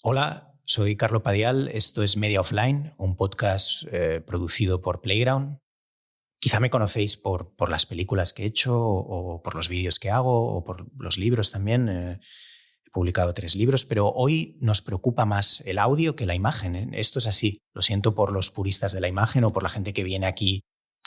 Hola, soy Carlo Padial, esto es Media Offline, un podcast producido por Playground. Quizá me conocéis por las películas que he hecho o por los vídeos que hago o por los libros también. He publicado 3 libros, pero hoy nos preocupa más el audio que la imagen, ¿eh? Esto es así. Lo siento por los puristas de la imagen o por la gente que viene aquí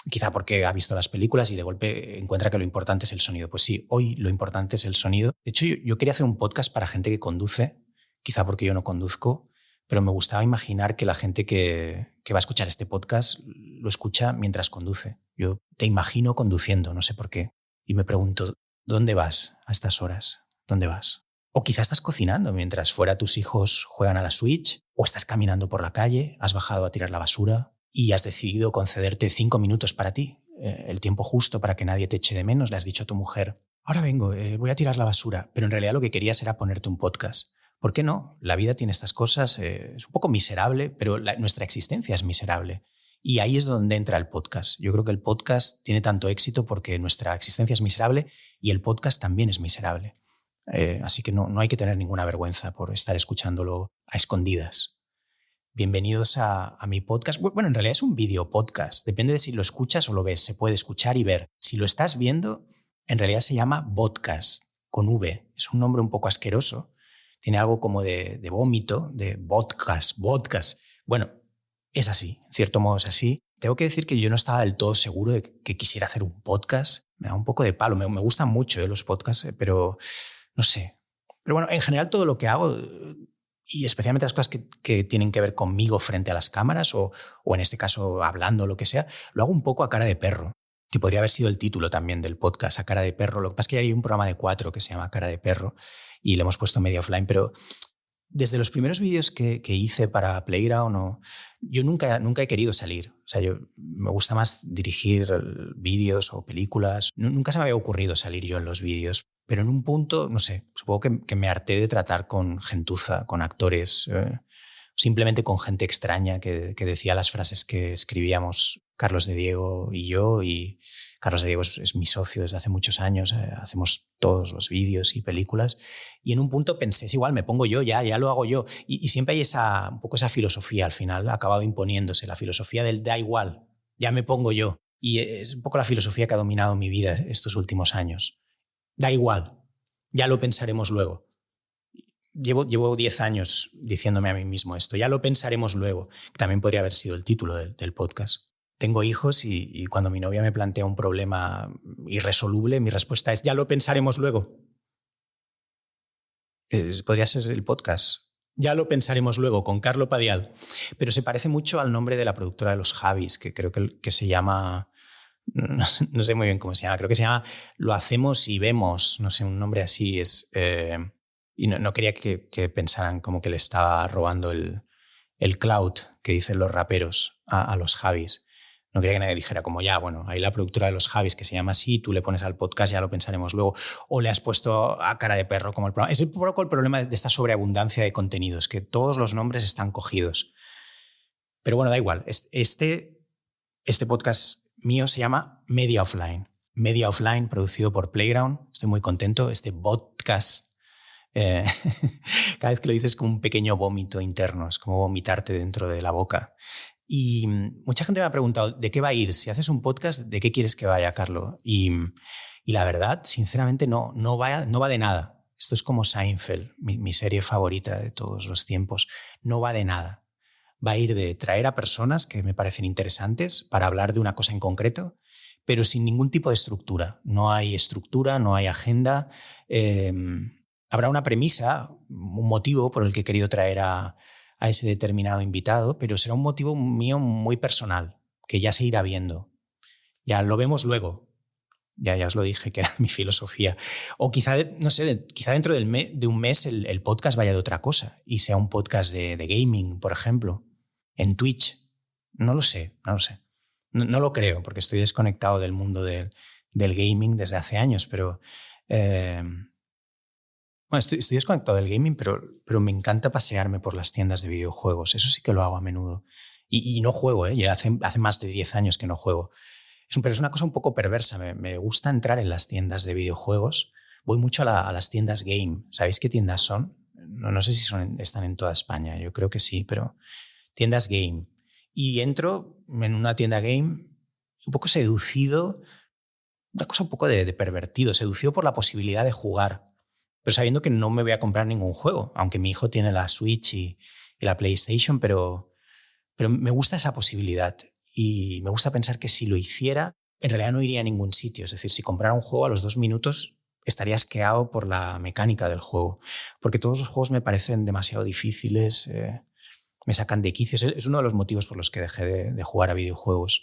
quizá porque ha visto las películas y de golpe encuentra que lo importante es el sonido. Pues sí, hoy lo importante es el sonido. De hecho, yo quería hacer un podcast para gente que conduce, quizá porque yo no conduzco, pero me gustaba imaginar que la gente que va a escuchar este podcast lo escucha mientras conduce. Yo te imagino conduciendo, no sé por qué. Y me pregunto, ¿dónde vas a estas horas? ¿Dónde vas? O quizá estás cocinando mientras fuera tus hijos juegan a la Switch, o estás caminando por la calle, has bajado a tirar la basura y has decidido concederte 5 minutos para ti, el tiempo justo para que nadie te eche de menos. Le has dicho a tu mujer, ahora vengo, voy a tirar la basura, pero en realidad lo que querías era ponerte un podcast. ¿Por qué no? La vida tiene estas cosas, es un poco miserable, pero nuestra existencia es miserable. Y ahí es donde entra el podcast. Yo creo que el podcast tiene tanto éxito porque nuestra existencia es miserable y el podcast también es miserable. Así que no hay que tener ninguna vergüenza por estar escuchándolo a escondidas. Bienvenidos a mi podcast. Bueno, en realidad es un video podcast. Depende de si lo escuchas o lo ves. Se puede escuchar y ver. Si lo estás viendo, en realidad se llama podcast, con V. Es un nombre un poco asqueroso. Tiene algo como de vómito, de podcast. Bueno, es así. En cierto modo es así. Tengo que decir que yo no estaba del todo seguro de que quisiera hacer un podcast. Me da un poco de palo. Me gustan mucho los podcasts, pero no sé. Pero bueno, en general todo lo que hago, y especialmente las cosas que tienen que ver conmigo frente a las cámaras o en este caso hablando o lo que sea, lo hago un poco a cara de perro, que podría haber sido el título también del podcast, a cara de perro. Lo que pasa es que hay un programa de 4 que se llama Cara de Perro y le hemos puesto Media Offline, pero desde los primeros vídeos que hice para Playground, yo nunca he querido salir. O sea, me gusta más dirigir vídeos o películas. Nunca se me había ocurrido salir yo en los vídeos. Pero en un punto, no sé, supongo que me harté de tratar con gentuza, con actores, simplemente con gente extraña que decía las frases que escribíamos Carlos de Diego y yo. Y Carlos de Diego es mi socio desde hace muchos años, hacemos todos los vídeos y películas. Y en un punto pensé, es igual, me pongo yo, ya lo hago yo. Y siempre hay un poco esa filosofía al final, ha acabado imponiéndose, la filosofía del da igual, ya me pongo yo. Y es un poco la filosofía que ha dominado mi vida estos últimos años. Da igual, ya lo pensaremos luego. Llevo 10 años diciéndome a mí mismo esto, ya lo pensaremos luego. También podría haber sido el título del podcast. Tengo hijos y cuando mi novia me plantea un problema irresoluble, mi respuesta es, ya lo pensaremos luego. Podría ser el podcast. Ya lo pensaremos luego, con Carlo Padial. Pero se parece mucho al nombre de la productora de los Javis, que creo que se llama... No sé muy bien cómo se llama. Creo que se llama Lo hacemos y vemos. No sé, un nombre así es... y no quería que pensaran como que le estaba robando el cloud que dicen los raperos a los Javis. No quería que nadie dijera como ya, bueno, hay la productora de los Javis que se llama así, tú le pones al podcast, ya lo pensaremos luego, o le has puesto a cara de perro como el programa. Es un poco el problema de esta sobreabundancia de contenidos, que todos los nombres están cogidos. Pero bueno, da igual. Este podcast mío se llama Media Offline. Media Offline, producido por Playground. Estoy muy contento. Este podcast, cada vez que lo dices es como un pequeño vómito interno, es como vomitarte dentro de la boca. Y mucha gente me ha preguntado, ¿de qué va a ir? Si haces un podcast, ¿de qué quieres que vaya, Carlo? Y la verdad, sinceramente, no va de nada. Esto es como Seinfeld, mi serie favorita de todos los tiempos. No va de nada. Va a ir de traer a personas que me parecen interesantes para hablar de una cosa en concreto, pero sin ningún tipo de estructura. No hay estructura, no hay agenda. Habrá una premisa, un motivo por el que he querido traer a ese determinado invitado, pero será un motivo mío muy personal, que ya se irá viendo. Ya lo vemos luego. Ya os lo dije, que era mi filosofía. O quizá, no sé, quizá dentro de un mes el podcast vaya de otra cosa y sea un podcast de gaming, por ejemplo, en Twitch. No lo sé. No lo creo, porque estoy desconectado del mundo del gaming desde hace años, pero... Bueno, estoy desconectado del gaming, pero me encanta pasearme por las tiendas de videojuegos. Eso sí que lo hago a menudo. Y no juego, ya hace más de 10 años que no juego. Pero es una cosa un poco perversa. Me gusta entrar en las tiendas de videojuegos. Voy mucho a las tiendas game. ¿Sabéis qué tiendas son? no sé si están en toda España, yo creo que sí, pero tiendas game. Y entro en una tienda game un poco seducido, una cosa un poco de pervertido, seducido por la posibilidad de jugar, pero sabiendo que no me voy a comprar ningún juego, aunque mi hijo tiene la Switch y la PlayStation, pero me gusta esa posibilidad y me gusta pensar que si lo hiciera, en realidad no iría a ningún sitio. Es decir, si comprara un juego a los 2 minutos, estaría asqueado por la mecánica del juego, porque todos los juegos me parecen demasiado difíciles, me sacan de quicio. Es uno de los motivos por los que dejé de jugar a videojuegos.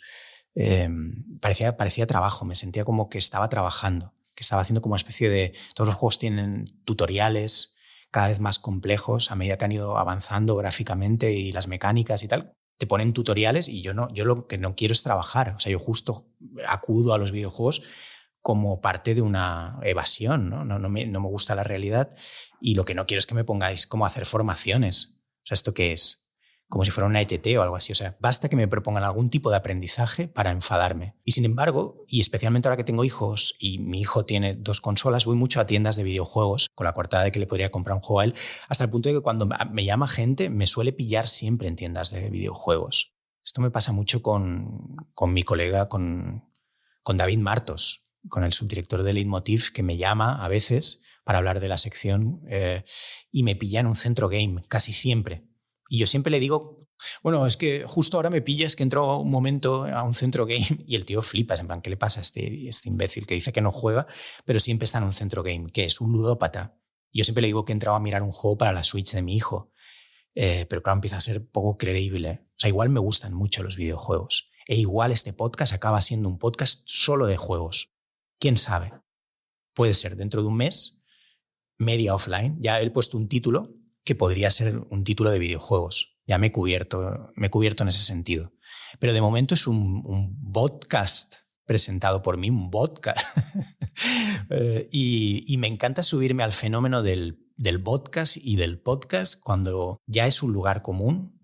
Parecía trabajo, me sentía como que estaba trabajando, que estaba haciendo como una especie de... Todos los juegos tienen tutoriales cada vez más complejos a medida que han ido avanzando gráficamente y las mecánicas y tal. Te ponen tutoriales y yo lo que no quiero es trabajar. O sea, yo justo acudo a los videojuegos como parte de una evasión, ¿no? No me gusta la realidad y lo que no quiero es que me pongáis como a hacer formaciones. O sea, ¿esto qué es? Como si fuera una ETT o algo así. O sea, basta que me propongan algún tipo de aprendizaje para enfadarme. Y sin embargo, y especialmente ahora que tengo hijos y mi hijo tiene 2 consolas, voy mucho a tiendas de videojuegos con la coartada de que le podría comprar un juego a él, hasta el punto de que cuando me llama gente me suele pillar siempre en tiendas de videojuegos. Esto me pasa mucho con mi colega, con David Martos, con el subdirector de Leitmotiv, que me llama a veces para hablar de la sección y me pilla en un centro game, casi siempre. Y yo siempre le digo, bueno, es que justo ahora me pillas que entro un momento a un centro game y el tío flipa, en plan, ¿qué le pasa a este imbécil que dice que no juega, pero siempre está en un centro game, que es un ludópata? Y yo siempre le digo que he entrado a mirar un juego para la Switch de mi hijo, pero claro, empieza a ser poco creíble. O sea, igual me gustan mucho los videojuegos e igual este podcast acaba siendo un podcast solo de juegos. ¿Quién sabe? Puede ser dentro de un mes, media offline. Ya he puesto un título que podría ser un título de videojuegos. Ya me he cubierto en ese sentido. Pero de momento es un podcast presentado por mí, un podcast. Y me encanta subirme al fenómeno del podcast y del podcast cuando ya es un lugar común,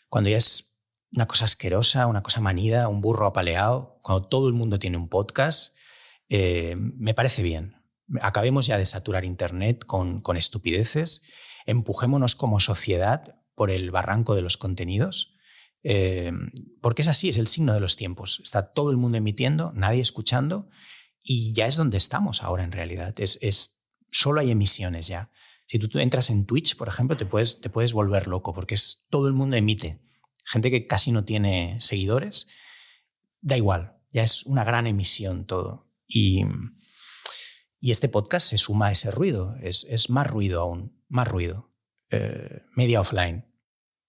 cuando ya es una cosa asquerosa, una cosa manida, un burro apaleado, cuando todo el mundo tiene un podcast, me parece bien. Acabemos ya de saturar Internet con estupideces, empujémonos como sociedad por el barranco de los contenidos, porque es así, es el signo de los tiempos. Está todo el mundo emitiendo, nadie escuchando, y ya es donde estamos ahora en realidad. Solo hay emisiones ya. Si tú entras en Twitch, por ejemplo, te puedes volver loco, porque todo el mundo emite. Gente que casi no tiene seguidores, da igual, ya es una gran emisión todo. Y este podcast se suma a ese ruido, es más ruido aún, más ruido. Media offline.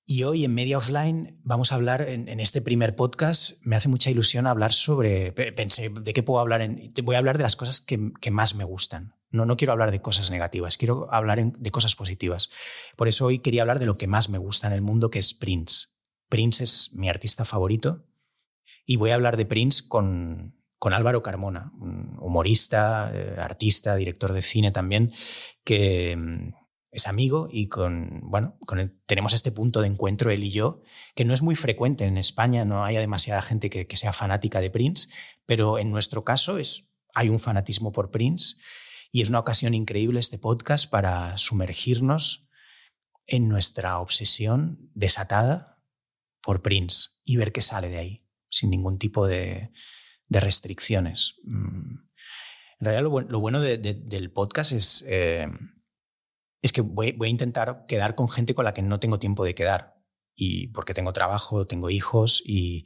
Y hoy en Media Offline vamos a hablar, en este primer podcast, me hace mucha ilusión hablar sobre, pensé, ¿de qué puedo hablar? Voy a hablar de las cosas que más me gustan. No quiero hablar de cosas negativas, quiero hablar de cosas positivas. Por eso hoy quería hablar de lo que más me gusta en el mundo, que es Prince. Prince es mi artista favorito y voy a hablar de Prince con Álvaro Carmona, un humorista, artista, director de cine también, que es amigo y tenemos este punto de encuentro él y yo, que no es muy frecuente en España, no hay demasiada gente que sea fanática de Prince, pero en nuestro caso hay un fanatismo por Prince y es una ocasión increíble este podcast para sumergirnos en nuestra obsesión desatada por Prince y ver qué sale de ahí, sin ningún tipo de restricciones. En realidad lo bueno del podcast es que voy a intentar quedar con gente con la que no tengo tiempo de quedar. Y porque tengo trabajo, tengo hijos y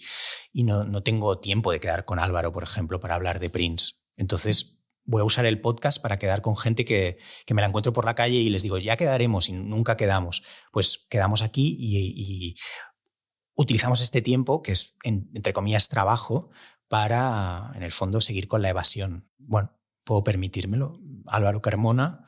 no tengo tiempo de quedar con Álvaro, por ejemplo, para hablar de Prince. Entonces voy a usar el podcast para quedar con gente que me la encuentro por la calle y les digo, ya quedaremos y nunca quedamos. Pues quedamos aquí y utilizamos este tiempo, que es, entre comillas, trabajo, para, en el fondo, seguir con la evasión. Bueno, puedo permitírmelo. Álvaro Carmona,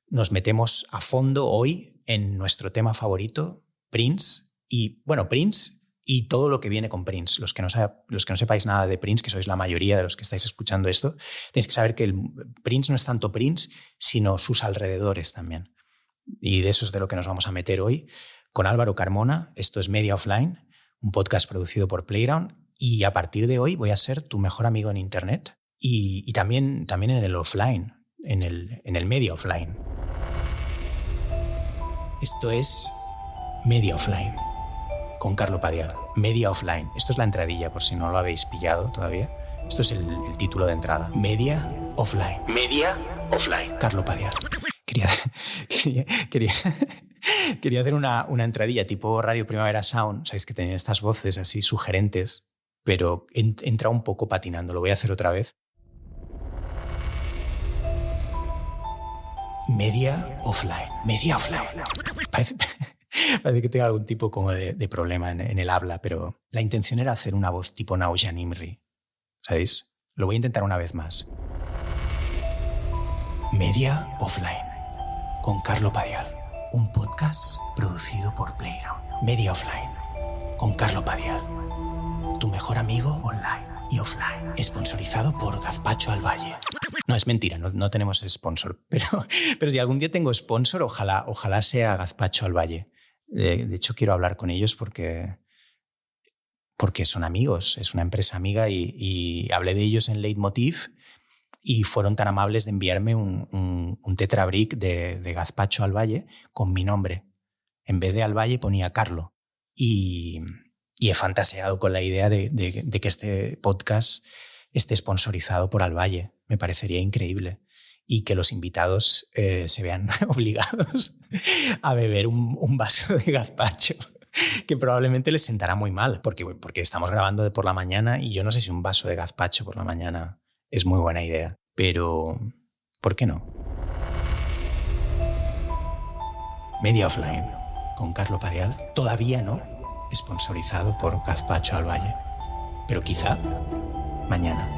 nos metemos a fondo hoy en nuestro tema favorito, Prince. Y, bueno, Prince y todo lo que viene con Prince. Los que no sepáis nada de Prince, que sois la mayoría de los que estáis escuchando esto, tenéis que saber que Prince no es tanto Prince, sino sus alrededores también. Y de eso es de lo que nos vamos a meter hoy con Álvaro Carmona. Esto es Media Offline, un podcast producido por Playground. Y a partir de hoy voy a ser tu mejor amigo en Internet y también en el offline, en el media offline. Esto es Media Offline, con Carlo Padial. Media Offline. Esto es la entradilla, por si no lo habéis pillado todavía. Esto es el título de entrada. Media Offline. Media Offline. Carlo Padial. Quería hacer una entradilla tipo Radio Primavera Sound. Sabéis que tenían estas voces así sugerentes, pero entra un poco patinando. Lo voy a hacer otra vez. Media Offline. Media Offline. Parece que tenga algún tipo como de problema en el habla, pero la intención era hacer una voz tipo Naoya Nimri. ¿Sabéis? Lo voy a intentar una vez más. Media Offline, con Carlo Padial. Un podcast producido por Playground. Media Offline, con Carlo Padial. Tu mejor amigo online y offline. Sponsorizado por Gazpacho al Valle. No, es mentira, no tenemos sponsor. Pero si algún día tengo sponsor, ojalá sea Gazpacho al Valle. De hecho, quiero hablar con ellos porque son amigos. Es una empresa amiga y hablé de ellos en Leitmotiv y fueron tan amables de enviarme un tetrabric de Gazpacho al Valle con mi nombre. En vez de al Valle ponía Carlo. Y he fantaseado con la idea de que este podcast esté sponsorizado por Al Valle. Me parecería increíble. Y que los invitados se vean obligados a beber un vaso de gazpacho, que probablemente les sentará muy mal, porque estamos grabando por la mañana y yo no sé si un vaso de gazpacho por la mañana es muy buena idea. Pero, ¿por qué no? Media Offline, con Carlo Padial. Todavía no sponsorizado por Gazpacho al Valle. Pero quizá mañana.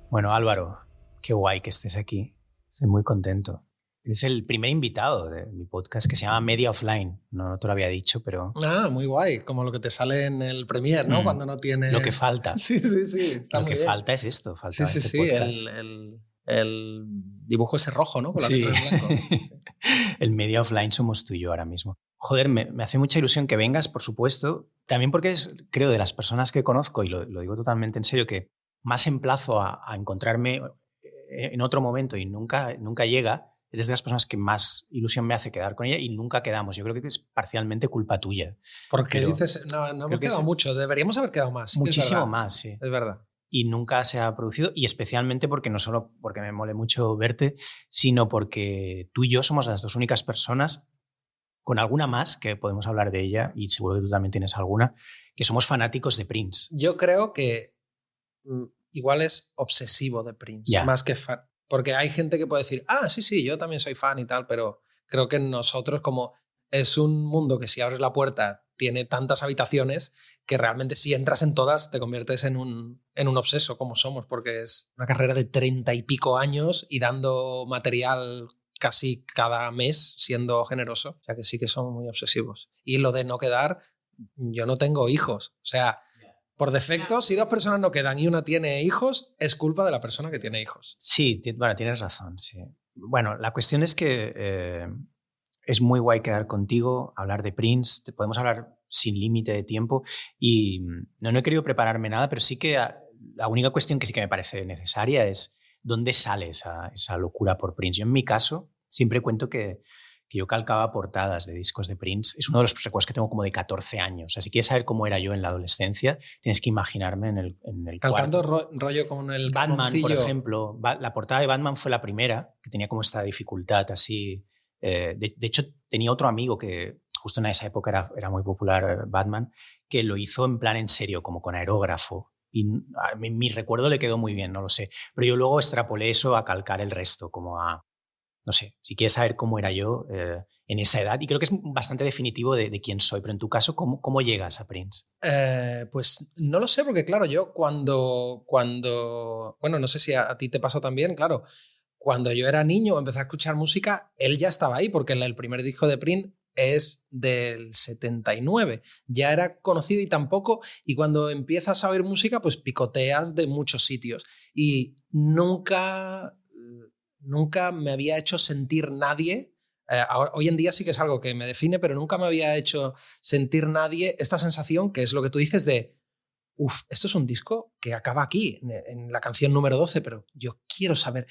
Bueno, Álvaro, qué guay que estés aquí. Estoy muy contento. Eres el primer invitado de mi podcast que se llama Media Offline. No te lo había dicho, pero... Ah, muy guay. Como lo que te sale en el Premiere, ¿no? Cuando no tienes... Lo que falta. Sí. Está lo muy que bien. falta es esto. Falta Sí. El dibujo ese rojo, ¿no? Con las letras en blanco. Sí. El Media Offline somos tú y yo ahora mismo. Joder, me hace mucha ilusión que vengas, por supuesto. También porque creo, de las personas que conozco, y lo digo totalmente en serio, que más emplazo a encontrarme en otro momento y nunca llega. Eres de las personas que más ilusión me hace quedar con ella y nunca quedamos. Yo creo que es parcialmente culpa tuya. Porque dices, no hemos quedado mucho, deberíamos haber quedado más. Muchísimo más, sí. Es verdad. Y nunca se ha producido, y especialmente porque no solo porque me mole mucho verte, sino porque tú y yo somos las dos únicas personas, con alguna más, que podemos hablar de ella, y seguro que tú también tienes alguna, que somos fanáticos de Prince. Yo creo que igual es obsesivo de Prince, más que fan. Porque hay gente que puede decir, sí, yo también soy fan y tal, pero creo que nosotros, como es un mundo que si abres la puerta tiene tantas habitaciones, que realmente si entras en todas te conviertes en un obseso, como somos, porque es una carrera de 30 y pico años y dando material casi cada mes, siendo generoso. O sea que sí que somos muy obsesivos. Y lo de no quedar, yo no tengo hijos. O sea, por defecto, si dos personas no quedan y una tiene hijos, es culpa de la persona que tiene hijos. Sí, bueno, tienes razón, sí. Bueno, la cuestión es que es muy guay quedar contigo, hablar de Prince, podemos hablar sin límite de tiempo y no he querido prepararme nada, pero sí que la única cuestión que sí que me parece necesaria es dónde sale esa locura por Prince. Yo en mi caso siempre cuento que yo calcaba portadas de discos de Prince. Es uno de los recuerdos que tengo como de 14 años. Si quieres saber cómo era yo en la adolescencia, tienes que imaginarme en el calcando cuarto. rollo con el Batman, caponcillo. por ejemplo. La portada de Batman fue la primera, que tenía como esta dificultad así. De hecho, tenía otro amigo que justo en esa época era muy popular, Batman, que lo hizo en plan en serio, como con aerógrafo. Y mi recuerdo le quedó muy bien, no lo sé. Pero yo luego extrapolé eso a calcar el resto, como a... No sé, si quieres saber cómo era yo en esa edad, y creo que es bastante definitivo de quién soy, pero en tu caso, ¿cómo llegas a Prince? Pues no lo sé, porque claro, yo cuando bueno, no sé si a ti te pasó también, claro, cuando yo era niño empecé a escuchar música, él ya estaba ahí, porque el primer disco de Prince es del 79, ya era conocido y tampoco, y cuando empiezas a oír música, pues picoteas de muchos sitios, y nunca me había hecho sentir nadie Hoy en día sí que es algo que me define, pero nunca me había hecho sentir nadie esta sensación, que es lo que tú dices de, esto es un disco que acaba aquí, en la canción número 12, pero yo quiero saber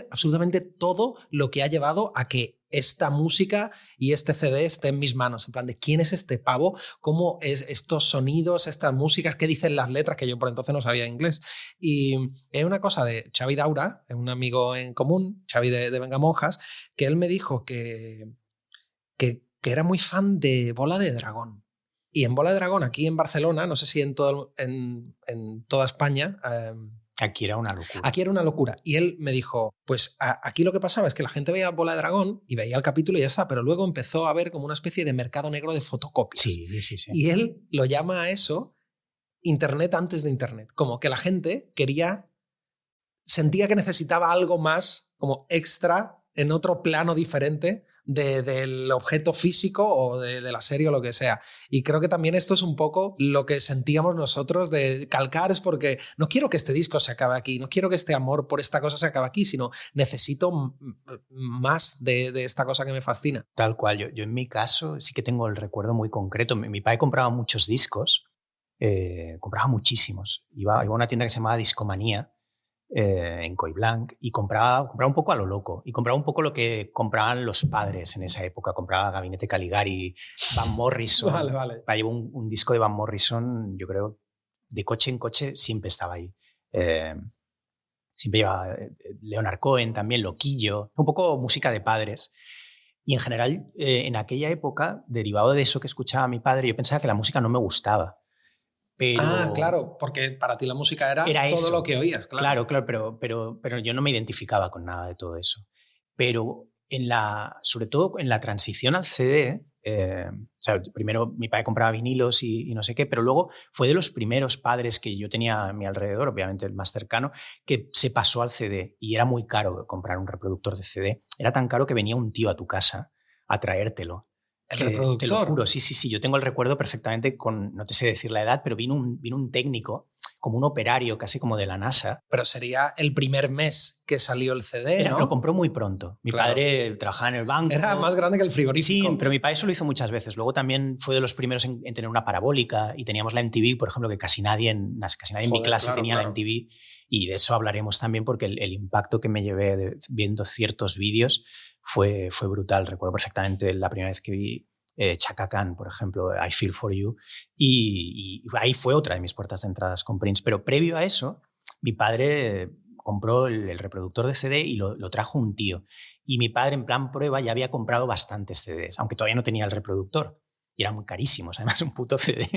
absolutamente todo lo que ha llevado a que esta música y este CD esté en mis manos. En plan de quién es este pavo, cómo es estos sonidos, estas músicas, qué dicen las letras, que yo por entonces no sabía inglés. Y es una cosa de Xavi Daura, un amigo en común, Xavi de Vengamonjas, que él me dijo que era muy fan de Bola de Dragón. Y en Bola de Dragón, aquí en Barcelona, no sé si en toda España... Aquí era una locura. Aquí era una locura. Y él me dijo, pues aquí lo que pasaba es que la gente veía Bola de Dragón y veía el capítulo y ya está, pero luego empezó a haber como una especie de mercado negro de fotocopias. Sí. Y él lo llama a eso Internet antes de Internet. Como que la gente sentía que necesitaba algo más, como extra, en otro plano diferente del objeto físico o de la serie o lo que sea. Y creo que también esto es un poco lo que sentíamos nosotros de calcar, es porque no quiero que este disco se acabe aquí, no quiero que este amor por esta cosa se acabe aquí, sino necesito más de esta cosa que me fascina. Tal cual. Yo en mi caso sí que tengo el recuerdo muy concreto. Mi padre compraba muchos discos, compraba muchísimos. Iba a una tienda que se llamaba Discomanía, en Coiblanc, y compraba un poco a lo loco, y compraba un poco lo que compraban los padres en esa época. Compraba Gabinete Caligari, Van Morrison. Vale. Llevo un disco de Van Morrison, yo creo, de coche en coche siempre estaba ahí. Siempre llevaba Leonard Cohen también, Loquillo, un poco música de padres. Y en general, en aquella época, derivado de eso que escuchaba mi padre, yo pensaba que la música no me gustaba. Pero claro, porque para ti la música era todo eso. Lo que oías, claro. Claro, pero yo no me identificaba con nada de todo eso. Pero sobre todo en la transición al CD, o sea, primero mi padre compraba vinilos y no sé qué, pero luego fue de los primeros padres que yo tenía a mi alrededor, obviamente el más cercano, que se pasó al CD, y era muy caro comprar un reproductor de CD. Era tan caro que venía un tío a tu casa a traértelo. ¿El reproductor? Te lo juro, sí. Yo tengo el recuerdo perfectamente no te sé decir la edad, pero vino un técnico, como un operario, casi como de la NASA. Pero sería el primer mes que salió el CD, ¿no? Lo compró muy pronto. Mi padre trabajaba en el banco. Era más grande que el frigorífico. Sí, pero mi padre eso lo hizo muchas veces. Luego también fue de los primeros en tener una parabólica, y teníamos la MTV, por ejemplo, que casi nadie en mi clase tenía la MTV. Y de eso hablaremos también, porque el impacto que me llevé viendo ciertos vídeos fue brutal. Recuerdo perfectamente la primera vez que vi Chaka Khan, por ejemplo, I Feel For You, y ahí fue otra de mis puertas de entradas con Prince. Pero previo a eso, mi padre compró el reproductor de CD y lo trajo un tío. Y mi padre, en plan prueba, ya había comprado bastantes CDs, aunque todavía no tenía el reproductor. Y eran muy carísimos, además un puto CD.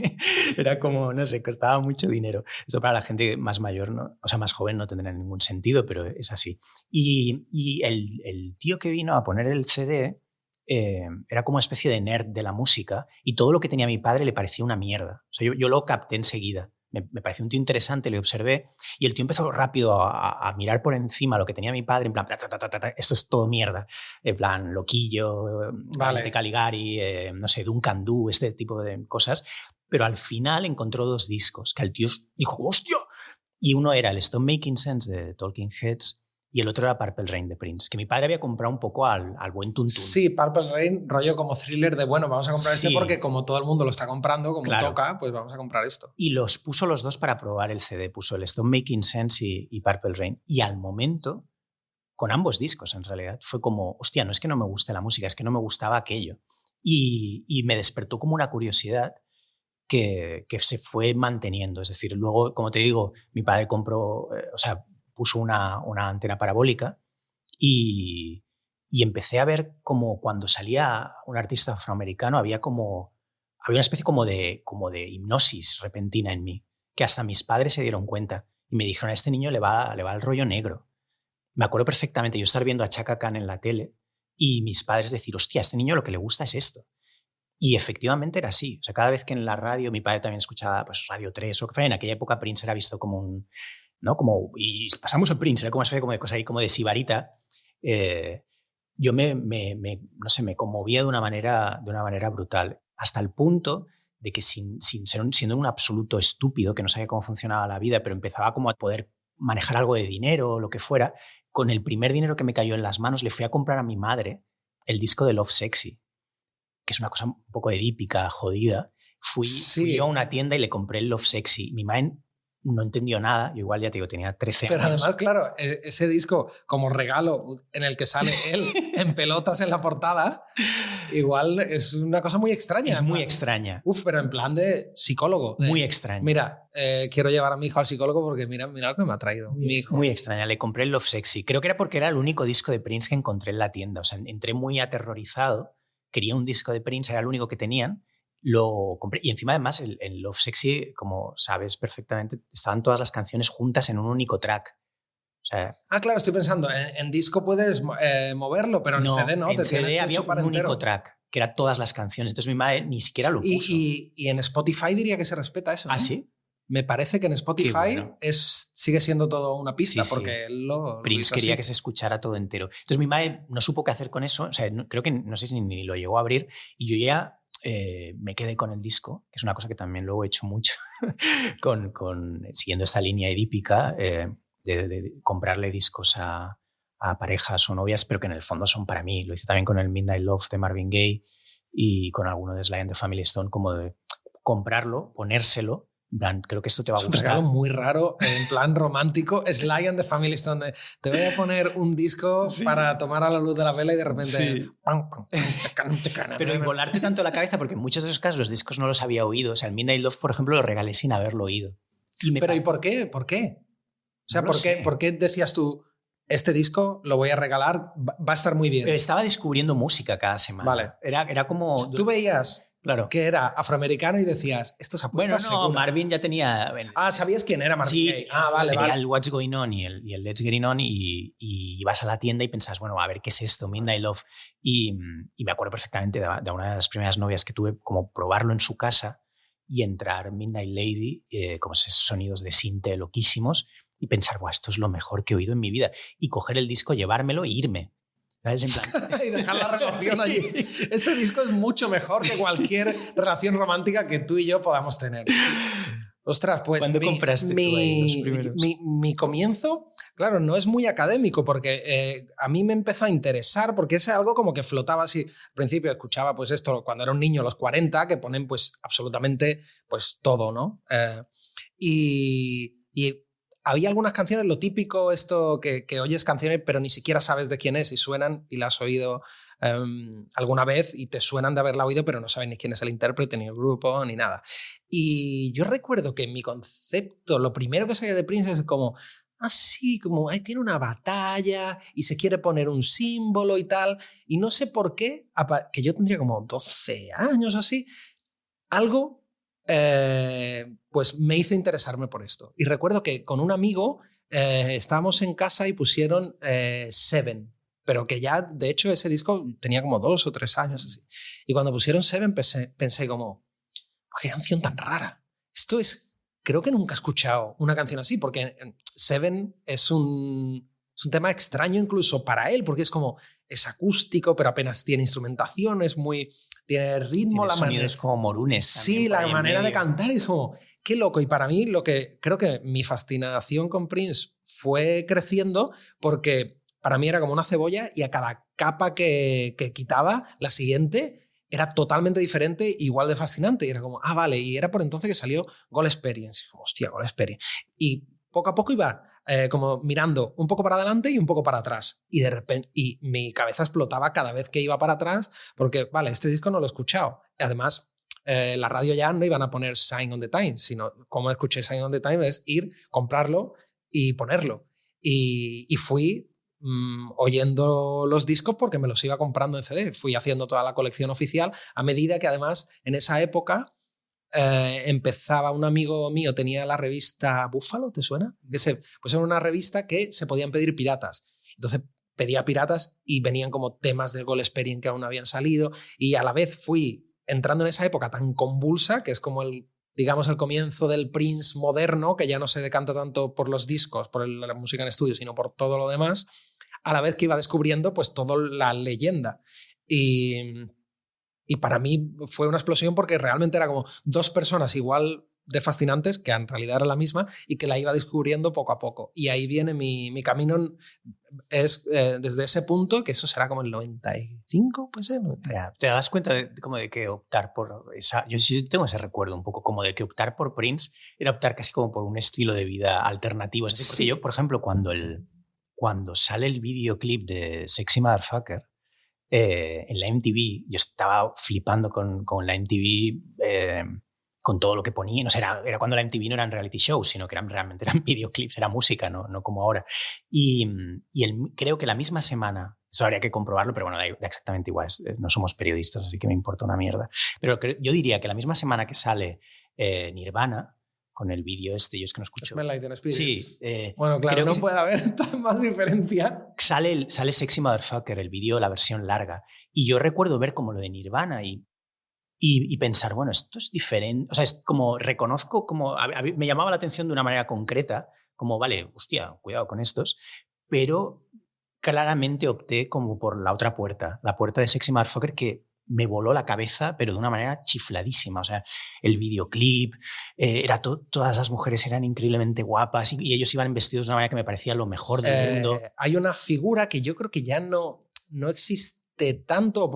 Era como, no sé, costaba mucho dinero. Esto para la gente más mayor, ¿no? O sea, más joven, no tendrá ningún sentido, pero es así. Y el tío que vino a poner el CD era como una especie de nerd de la música, y todo lo que tenía mi padre le parecía una mierda. O sea, yo lo capté enseguida. Me pareció un tío interesante, le observé, y el tío empezó rápido a mirar por encima lo que tenía mi padre, en plan, esto es todo mierda, en plan, Loquillo, de Caligari, no sé, Duncan Du, este tipo de cosas. Pero al final encontró dos discos que el tío dijo, ¡hostia! Y uno era el Stone Making Sense de Talking Heads, y el otro era Purple Rain de Prince, que mi padre había comprado un poco al buen tuntún. Sí, Purple Rain, rollo como thriller de, bueno, vamos a comprar este porque como todo el mundo lo está comprando, como toca, pues vamos a comprar esto. Y los puso los dos para probar el CD, puso el Stone Making Sense y Purple Rain. Y al momento, con ambos discos en realidad, fue como, hostia, no es que no me guste la música, es que no me gustaba aquello. Y me despertó como una curiosidad que se fue manteniendo. Es decir, luego, como te digo, mi padre compró, puso una antena parabólica, y empecé a ver como cuando salía un artista afroamericano había una especie como de hipnosis repentina en mí, que hasta mis padres se dieron cuenta y me dijeron, a este niño le va el rollo negro. Me acuerdo perfectamente yo estar viendo a Chaka Khan en la tele y mis padres decir, hostia, a este niño lo que le gusta es esto. Y efectivamente era así. O sea, cada vez que en la radio, mi padre también escuchaba pues, Radio 3, o que en aquella época Prince era visto como un... ¿no? Y pasamos a Prince, era como una especie de cosa ahí, como de sibarita. Yo no sé, me conmovía de una manera brutal, hasta el punto de que siendo un absoluto estúpido que no sabía cómo funcionaba la vida, pero empezaba como a poder manejar algo de dinero o lo que fuera, con el primer dinero que me cayó en las manos le fui a comprar a mi madre el disco de Love Sexy, que es una cosa un poco edípica, jodida. Fui yo a una tienda y le compré el Love Sexy. Mi madre no entendió nada. Yo igual, ya te digo, tenía 13 años. Pero además, claro, ese disco como regalo en el que sale él en pelotas en la portada, igual es una cosa muy extraña. Es muy extraña. Pero en plan de psicólogo. Muy extraña. Mira, quiero llevar a mi hijo al psicólogo porque mira lo que me ha traído mi hijo. Muy extraña. Le compré el Love Sexy. Creo que era porque era el único disco de Prince que encontré en la tienda. O sea, entré muy aterrorizado. Quería un disco de Prince, era el único que tenían. Lo compré. Y encima, además, el Love Sexy, como sabes perfectamente, estaban todas las canciones juntas en un único track. O sea, claro, estoy pensando, en disco puedes moverlo, pero en CD no. En CD había un único track, que era todas las canciones. Entonces mi madre ni siquiera lo puso. Y en Spotify diría que se respeta eso, ¿no? ¿Ah, sí? Me parece que en Spotify sigue siendo todo una pista, porque Prince quería que se escuchara todo entero. Entonces mi madre no supo qué hacer con eso. O sea, creo que no sé si ni lo llegó a abrir. Y yo ya me quedé con el disco, que es una cosa que también luego he hecho mucho, siguiendo esta línea edípica de comprarle discos a parejas o novias, pero que en el fondo son para mí. Lo hice también con el Midnight Love de Marvin Gaye y con alguno de Sly and the Family Stone, como de comprarlo, ponérselo. Creo que esto te va a gustar. Es un regalo muy raro, en plan romántico. Sly and the Family Stone. Te voy a poner un disco para tomar a la luz de la vela y de repente... Pero volarte tanto la cabeza, porque en muchos de esos casos los discos no los había oído. O sea, el Midnight Love, por ejemplo, lo regalé sin haberlo oído. ¿Y por qué? ¿Por qué? O sea, no ¿por qué decías tú, este disco lo voy a regalar, va a estar muy bien? Estaba descubriendo música cada semana. Vale. Era como... Tú veías... Claro. Que era afroamericano y decías, esto se apuesta segura. Marvin ya tenía... ¿sabías quién era Marvin Gaye? Vale. Tenía el What's Going On y el Let's Get On y ibas a la tienda y pensás, bueno, a ver, ¿qué es esto? Midnight Love. Y me acuerdo perfectamente de una de las primeras novias que tuve, como probarlo en su casa y entrar Midnight Lady, como esos sonidos de sinte loquísimos, y pensar, esto es lo mejor que he oído en mi vida. Y coger el disco, llevármelo e irme. ¿Sabes? En plan... y dejar la relación allí. Este disco es mucho mejor que cualquier relación romántica que tú y yo podamos tener. Ostras, pues ¿cuándo compraste los primeros? Mi comienzo, claro, no es muy académico porque a mí me empezó a interesar porque es algo como que flotaba así. Al principio escuchaba pues esto cuando era un niño, los 40, que ponen pues absolutamente pues todo, ¿no? Y había algunas canciones, lo típico, esto que oyes canciones pero ni siquiera sabes de quién es y suenan y la has oído alguna vez y te suenan de haberla oído pero no sabes ni quién es el intérprete, ni el grupo, ni nada. Y yo recuerdo que en mi concepto, lo primero que sabía de Prince es como, así, como ahí tiene una batalla y se quiere poner un símbolo y tal. Y no sé por qué, que yo tendría como 12 años o así, algo... pues me hizo interesarme por esto. Y recuerdo que con un amigo estábamos en casa y pusieron Seven, pero que ya, de hecho, ese disco tenía como 2 o 3 años así. Y cuando pusieron Seven pensé como, qué canción tan rara. Esto es, creo que nunca he escuchado una canción así, porque Seven es un tema extraño incluso para él, porque es como, es acústico, pero apenas tiene instrumentación, tiene ritmo, la manera es como morunes. Sí, la manera de cantar es como, qué loco. Y para mí creo que mi fascinación con Prince fue creciendo porque para mí era como una cebolla y a cada capa que quitaba, la siguiente era totalmente diferente, igual de fascinante. Y era como, vale. Y era por entonces que salió Gold Experience. Hostia, Gold Experience. Y poco a poco iba como mirando un poco para adelante y un poco para atrás. Y de repente, y mi cabeza explotaba cada vez que iba para atrás porque, vale, este disco no lo he escuchado. Además, la radio ya no iban a poner Sign on the Times, sino como escuché Sign on the Times es ir, comprarlo y ponerlo. Y fui oyendo los discos porque me los iba comprando en CD. Fui haciendo toda la colección oficial a medida que además en esa época empezaba un amigo mío, tenía la revista Búfalo, ¿te suena? Pues era una revista que se podían pedir piratas. Entonces pedía piratas y venían como temas del Gold Experience que aún no habían salido y a la vez fui entrando en esa época tan convulsa que es como el comienzo del Prince moderno, que ya no se decanta tanto por los discos, por la música en estudio, sino por todo lo demás, a la vez que iba descubriendo pues toda la leyenda. Y para mí fue una explosión porque realmente era como 2 personas igual de fascinantes, que en realidad era la misma, y que la iba descubriendo poco a poco. Y ahí viene mi camino, es desde ese punto, que eso será como el 95, pues ser. ¿Te das cuenta como de que optar por esa... Yo sí tengo ese recuerdo un poco, como de que optar por Prince era optar casi como por un estilo de vida alternativo. Es decir, porque yo, por ejemplo, cuando sale el videoclip de Sexy Motherfucker, en la MTV, yo estaba flipando con la MTV, con todo lo que ponía. No sé, era cuando la MTV no eran reality shows, sino que realmente eran videoclips, era música, no como ahora. Y creo que la misma semana, eso habría que comprobarlo, pero bueno, da exactamente igual, no somos periodistas, así que me importa una mierda. Pero yo diría que la misma semana que sale Nirvana, con el vídeo yo es que no escucho. Smell Like Teen Spirit. Sí. Bueno, claro, no puede haber más diferencia. Sale Sexy Motherfucker, el vídeo, la versión larga. Y yo recuerdo ver como lo de Nirvana y pensar, bueno, esto es diferente. O sea, es como reconozco, como me llamaba la atención de una manera concreta, como, vale, hostia, cuidado con estos, pero claramente opté como por la otra puerta, la puerta de Sexy Motherfucker, que me voló la cabeza, pero de una manera chifladísima. O sea, el videoclip, todas las mujeres eran increíblemente guapas y ellos iban vestidos de una manera que me parecía lo mejor del mundo. Hay una figura que yo creo que ya no existe tanto.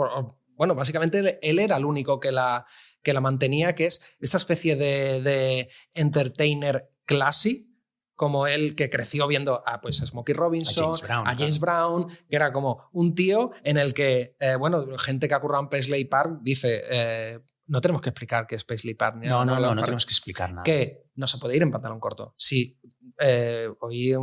Bueno, básicamente él era el único que la mantenía, que es esta especie de entertainer classy, como él, que creció viendo pues a Smokey Robinson, a James Brown, que era como un tío en el que, gente que ha currado en Paisley Park dice, no tenemos que explicar qué es Paisley Park. No tenemos que explicar nada. Que no se puede ir en pantalón corto. Sí, oí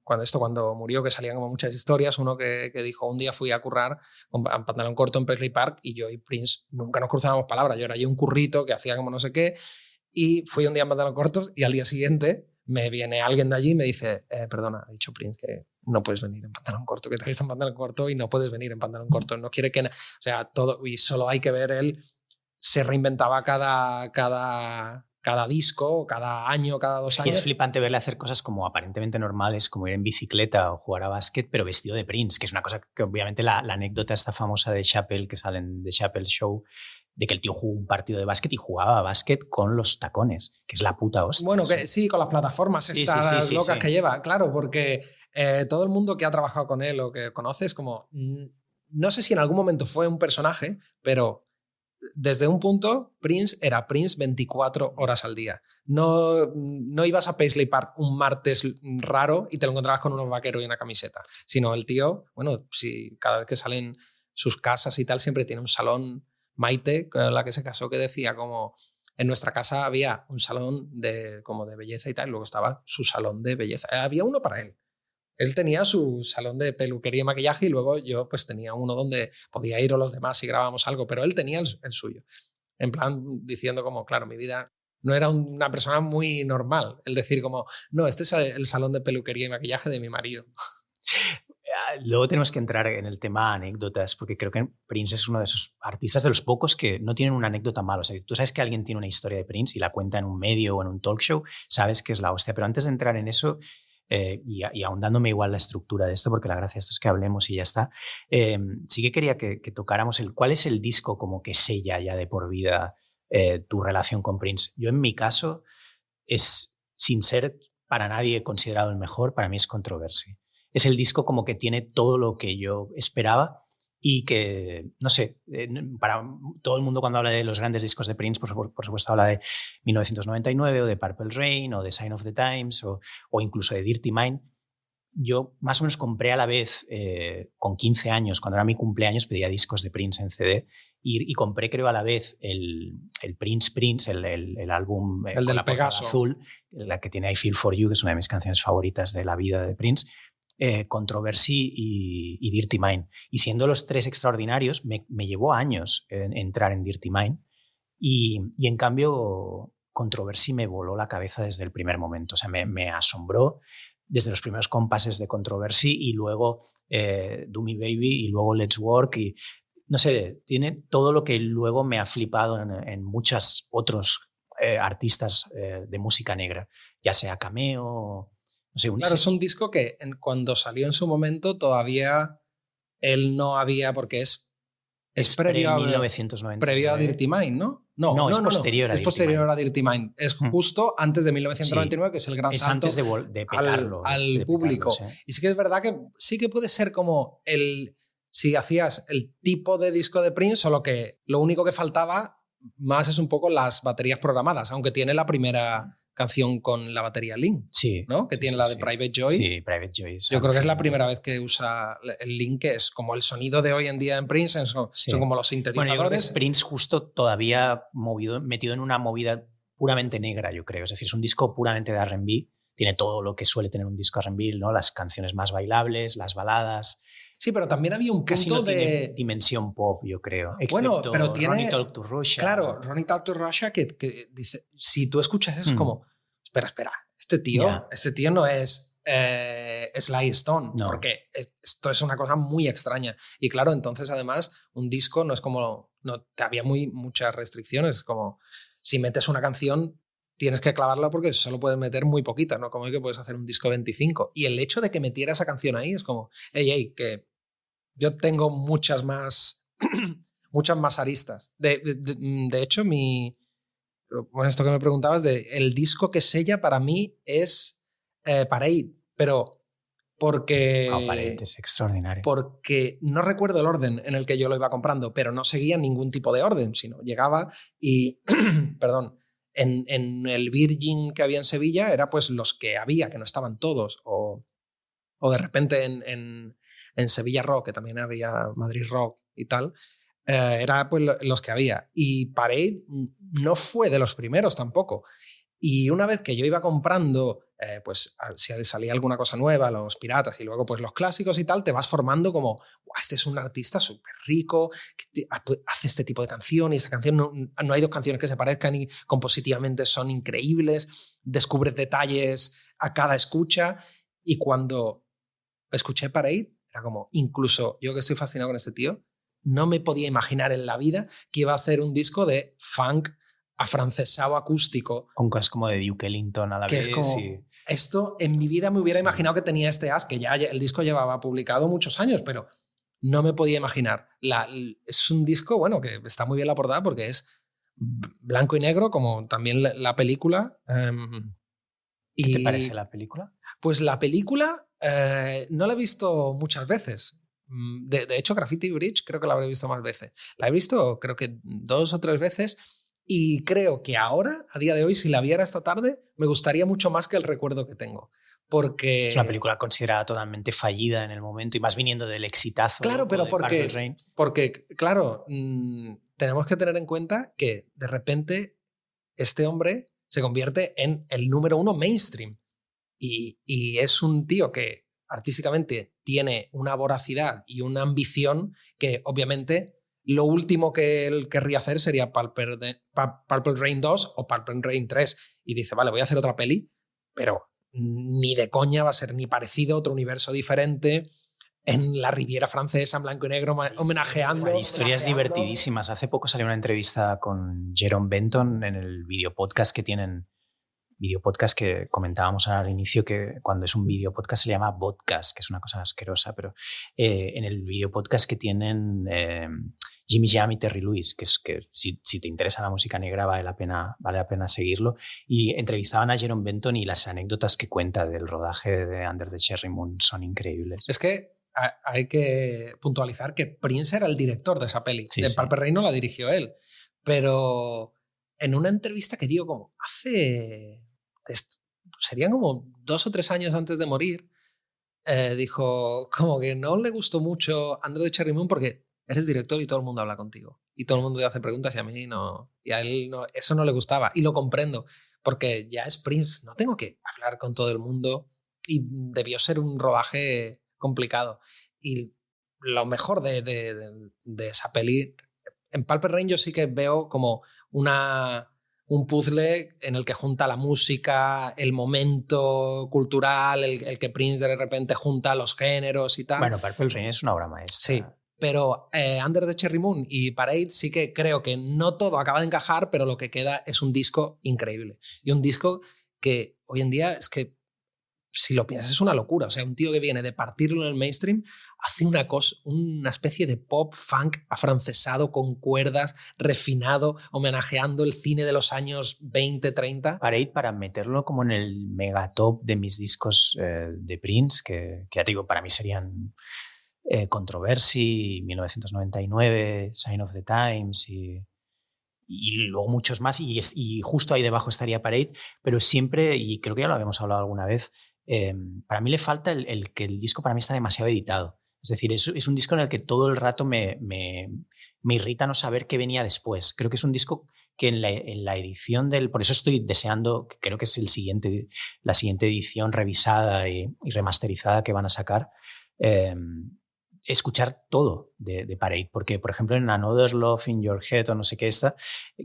cuando murió, que salían como muchas historias, uno que dijo, un día fui a currar en pantalón corto en Paisley Park y yo y Prince nunca nos cruzábamos palabras. Yo era un currito que hacía como no sé qué y fui un día en pantalón corto y al día siguiente me viene alguien de allí y me dice, perdona, ha dicho Prince que no puedes venir en pantalón corto, que te has visto en pantalón corto y no puedes venir en pantalón corto. No quiere que... O sea, todo... Y solo hay que ver él... Se reinventaba cada disco, cada año, cada 2 años. Y es flipante verle hacer cosas como aparentemente normales, como ir en bicicleta o jugar a básquet, pero vestido de Prince, que es una cosa que obviamente la anécdota esta famosa de Chappelle, que salen de Chappelle Show, de que el tío jugó un partido de básquet y jugaba a básquet con los tacones, que es la puta hostia. Bueno, que sí, con las plataformas estas locas que lleva, claro, porque todo el mundo que ha trabajado con él o que conoce es como... No sé si en algún momento fue un personaje, pero desde un punto Prince era Prince 24 horas al día. No ibas a Paisley Park un martes raro y te lo encontrabas con unos vaqueros y una camiseta, sino el tío, bueno, si cada vez que salen sus casas y tal, siempre tiene un salón. Maite, con la que se casó, que decía como en nuestra casa había un salón como de belleza y tal, y luego estaba su salón de belleza. Había uno para él. Él tenía su salón de peluquería y maquillaje y luego yo pues tenía uno donde podía ir o los demás si grabábamos algo, pero él tenía el suyo. En plan diciendo como, claro, mi vida no era una persona muy normal. El decir como, no, este es el salón de peluquería y maquillaje de mi marido. Luego tenemos que entrar en el tema anécdotas, porque creo que Prince es uno de esos artistas de los pocos que no tienen una anécdota mala. O sea, tú sabes que alguien tiene una historia de Prince y la cuenta en un medio o en un talk show, sabes que es la hostia. Pero antes de entrar en eso, y ahondándome igual la estructura de esto, porque la gracia de esto es que hablemos y ya está, sí que quería que tocáramos cuál es el disco como que sella ya de por vida tu relación con Prince. Yo en mi caso, sin ser para nadie considerado el mejor, para mí es Controversy. Es el disco como que tiene todo lo que yo esperaba y que, no sé, para todo el mundo cuando habla de los grandes discos de Prince, por supuesto habla de 1999 o de Purple Rain o de Sign of the Times o incluso de Dirty Mind. Yo más o menos compré a la vez, con 15 años, cuando era mi cumpleaños, pedía discos de Prince en CD y compré, creo, a la vez el Prince, el álbum el del Pegaso azul, la que tiene I Feel For You, que es una de mis canciones favoritas de la vida de Prince. Controversy y Dirty Mind. Y siendo los tres extraordinarios, me llevó años entrar en Dirty Mind y en cambio Controversy me voló la cabeza desde el primer momento. O sea, me asombró desde los primeros compases de Controversy y luego Do Me Baby y luego Let's Work y no sé, tiene todo lo que luego me ha flipado en muchos otros artistas de música negra, ya sea Cameo. No sé, claro, es un disco que cuando salió en su momento todavía él no había, porque es Es previo a 1999. Previo a Dirty Mind, ¿no? No, es posterior a Dirty Mind. Es posterior a Dirty Mind. Es justo antes de 1999, que es el gran salto antes de petarlo, al público. Petarlo, sí. Y sí que es verdad que sí que puede ser como si hacías el tipo de disco de Prince, solo que lo único que faltaba más es un poco las baterías programadas, aunque tiene la primera canción con la batería Link, sí, ¿no? Que tiene la de Private Joy. Sí, Private Joy. Yo creo que es la primera vez que usa el Link, que es como el sonido de hoy en día en Prince, son como los sintetizadores. Bueno, yo creo que es Prince justo todavía metido en una movida puramente negra, yo creo. Es decir, es un disco puramente de R&B. Tiene todo lo que suele tener un disco R&B, ¿no? Las canciones más bailables, las baladas. Sí, pero también había un Casi punto no de tiene dimensión pop, yo creo. Bueno, pero tiene Ronnie Talk to Russia. Claro, Ronnie Talk to Russia, que dice, si tú escuchas eso, es como, espera, este tío no es Sly Stone, no. porque esto es una cosa muy extraña. Y claro, entonces además un disco no es como, no, había muchas restricciones, como si metes una canción tienes que clavarla porque solo puedes meter muy poquita, ¿no? Como que puedes hacer un disco 25. Y el hecho de que metiera esa canción ahí es como, hey, que yo tengo muchas más aristas. De hecho, bueno, esto que me preguntabas, el disco que sella para mí es Parade, pero porque... Parade es extraordinario. Porque no recuerdo el orden en el que yo lo iba comprando, pero no seguía ningún tipo de orden, sino llegaba y... perdón. En el Virgin que había en Sevilla era pues los que había, que no estaban todos, o de repente en Sevilla Rock, que también había Madrid Rock y tal, era pues los que había. Y Parade no fue de los primeros tampoco. Y una vez que yo iba comprando, pues si salía alguna cosa nueva, los piratas y luego pues los clásicos y tal, te vas formando como, este es un artista súper rico, que hace este tipo de canción y esa canción no hay dos canciones que se parezcan y compositivamente son increíbles, descubres detalles a cada escucha. Y cuando escuché Parade, era como, incluso yo que estoy fascinado con este tío, no me podía imaginar en la vida que iba a hacer un disco de funk afrancesado acústico. Con cosas como de Duke Ellington a la que vez. Es como, esto en mi vida me hubiera imaginado que tenía este as, que ya el disco llevaba publicado muchos años, pero no me podía imaginar. Es un disco, bueno, que está muy bien la portada porque es blanco y negro, como también la película. ¿Qué te parece la película? Pues la película no la he visto muchas veces. De hecho, Graffiti Bridge creo que la habré visto más veces. La he visto creo que 2 o 3 veces y creo que ahora, a día de hoy, si la viera esta tarde, me gustaría mucho más que el recuerdo que tengo. Porque... Es una película considerada totalmente fallida en el momento y más viniendo del exitazo. Claro, pero porque claro, tenemos que tener en cuenta que de repente este hombre se convierte en el número 1 mainstream y es un tío que artísticamente tiene una voracidad y una ambición que obviamente lo último que él querría hacer sería Purple Rain 2 o Purple Rain 3 y dice, vale, voy a hacer otra peli, pero ni de coña va a ser ni parecido, otro universo diferente, en la Riviera Francesa, en blanco y negro, homenajeando. Hay historias divertidísimas. Hace poco salió una entrevista con Jerome Benton en el videopodcast que tienen, videopodcast que comentábamos al inicio, que cuando es un videopodcast se le llama podcast, que es una cosa asquerosa, pero en el videopodcast que tienen Jimmy Jam y Terry Lewis, que si te interesa la música negra vale la pena seguirlo, y entrevistaban a Jerome Benton y las anécdotas que cuenta del rodaje de Under the Cherry Moon son increíbles. Es que hay que puntualizar que Prince era el director de esa peli. Sí, Purple Rain no la dirigió él, pero en una entrevista que dio como serían como 2 o 3 años antes de morir, dijo como que no le gustó mucho Under the Cherry Moon porque eres director y todo el mundo habla contigo y todo el mundo te hace preguntas y a mí no, y a él no, eso no le gustaba, y lo comprendo porque ya es Prince, no tengo que hablar con todo el mundo y debió ser un rodaje complicado. Y lo mejor de esa peli, en Purple Rain yo sí que veo como un puzzle en el que junta la música, el momento cultural, el que Prince de repente junta los géneros y tal. Bueno, Purple Rain es una obra maestra. Sí, pero Under the Cherry Moon y Parade sí que creo que no todo acaba de encajar, pero lo que queda es un disco increíble. Y un disco que hoy en día es que si lo piensas, es una locura. O sea, un tío que viene de partirlo en el mainstream hace una especie de pop funk afrancesado con cuerdas, refinado, homenajeando el cine de los años 20, 30. Para meterlo como en el megatop de mis discos de Prince, que ya te digo, para mí serían Controversy, 1999, Sign of the Times y luego muchos más, y justo ahí debajo estaría Parade, pero siempre, y creo que ya lo habíamos hablado alguna vez, para mí le falta el que el disco para mí está demasiado editado. Es decir, es un disco en el que todo el rato me irrita no saber qué venía después. Creo que es un disco que en la edición por eso estoy deseando, creo que es la siguiente edición revisada y remasterizada que van a sacar, escuchar todo de Parade, porque por ejemplo en Another Love in Your Head o no sé qué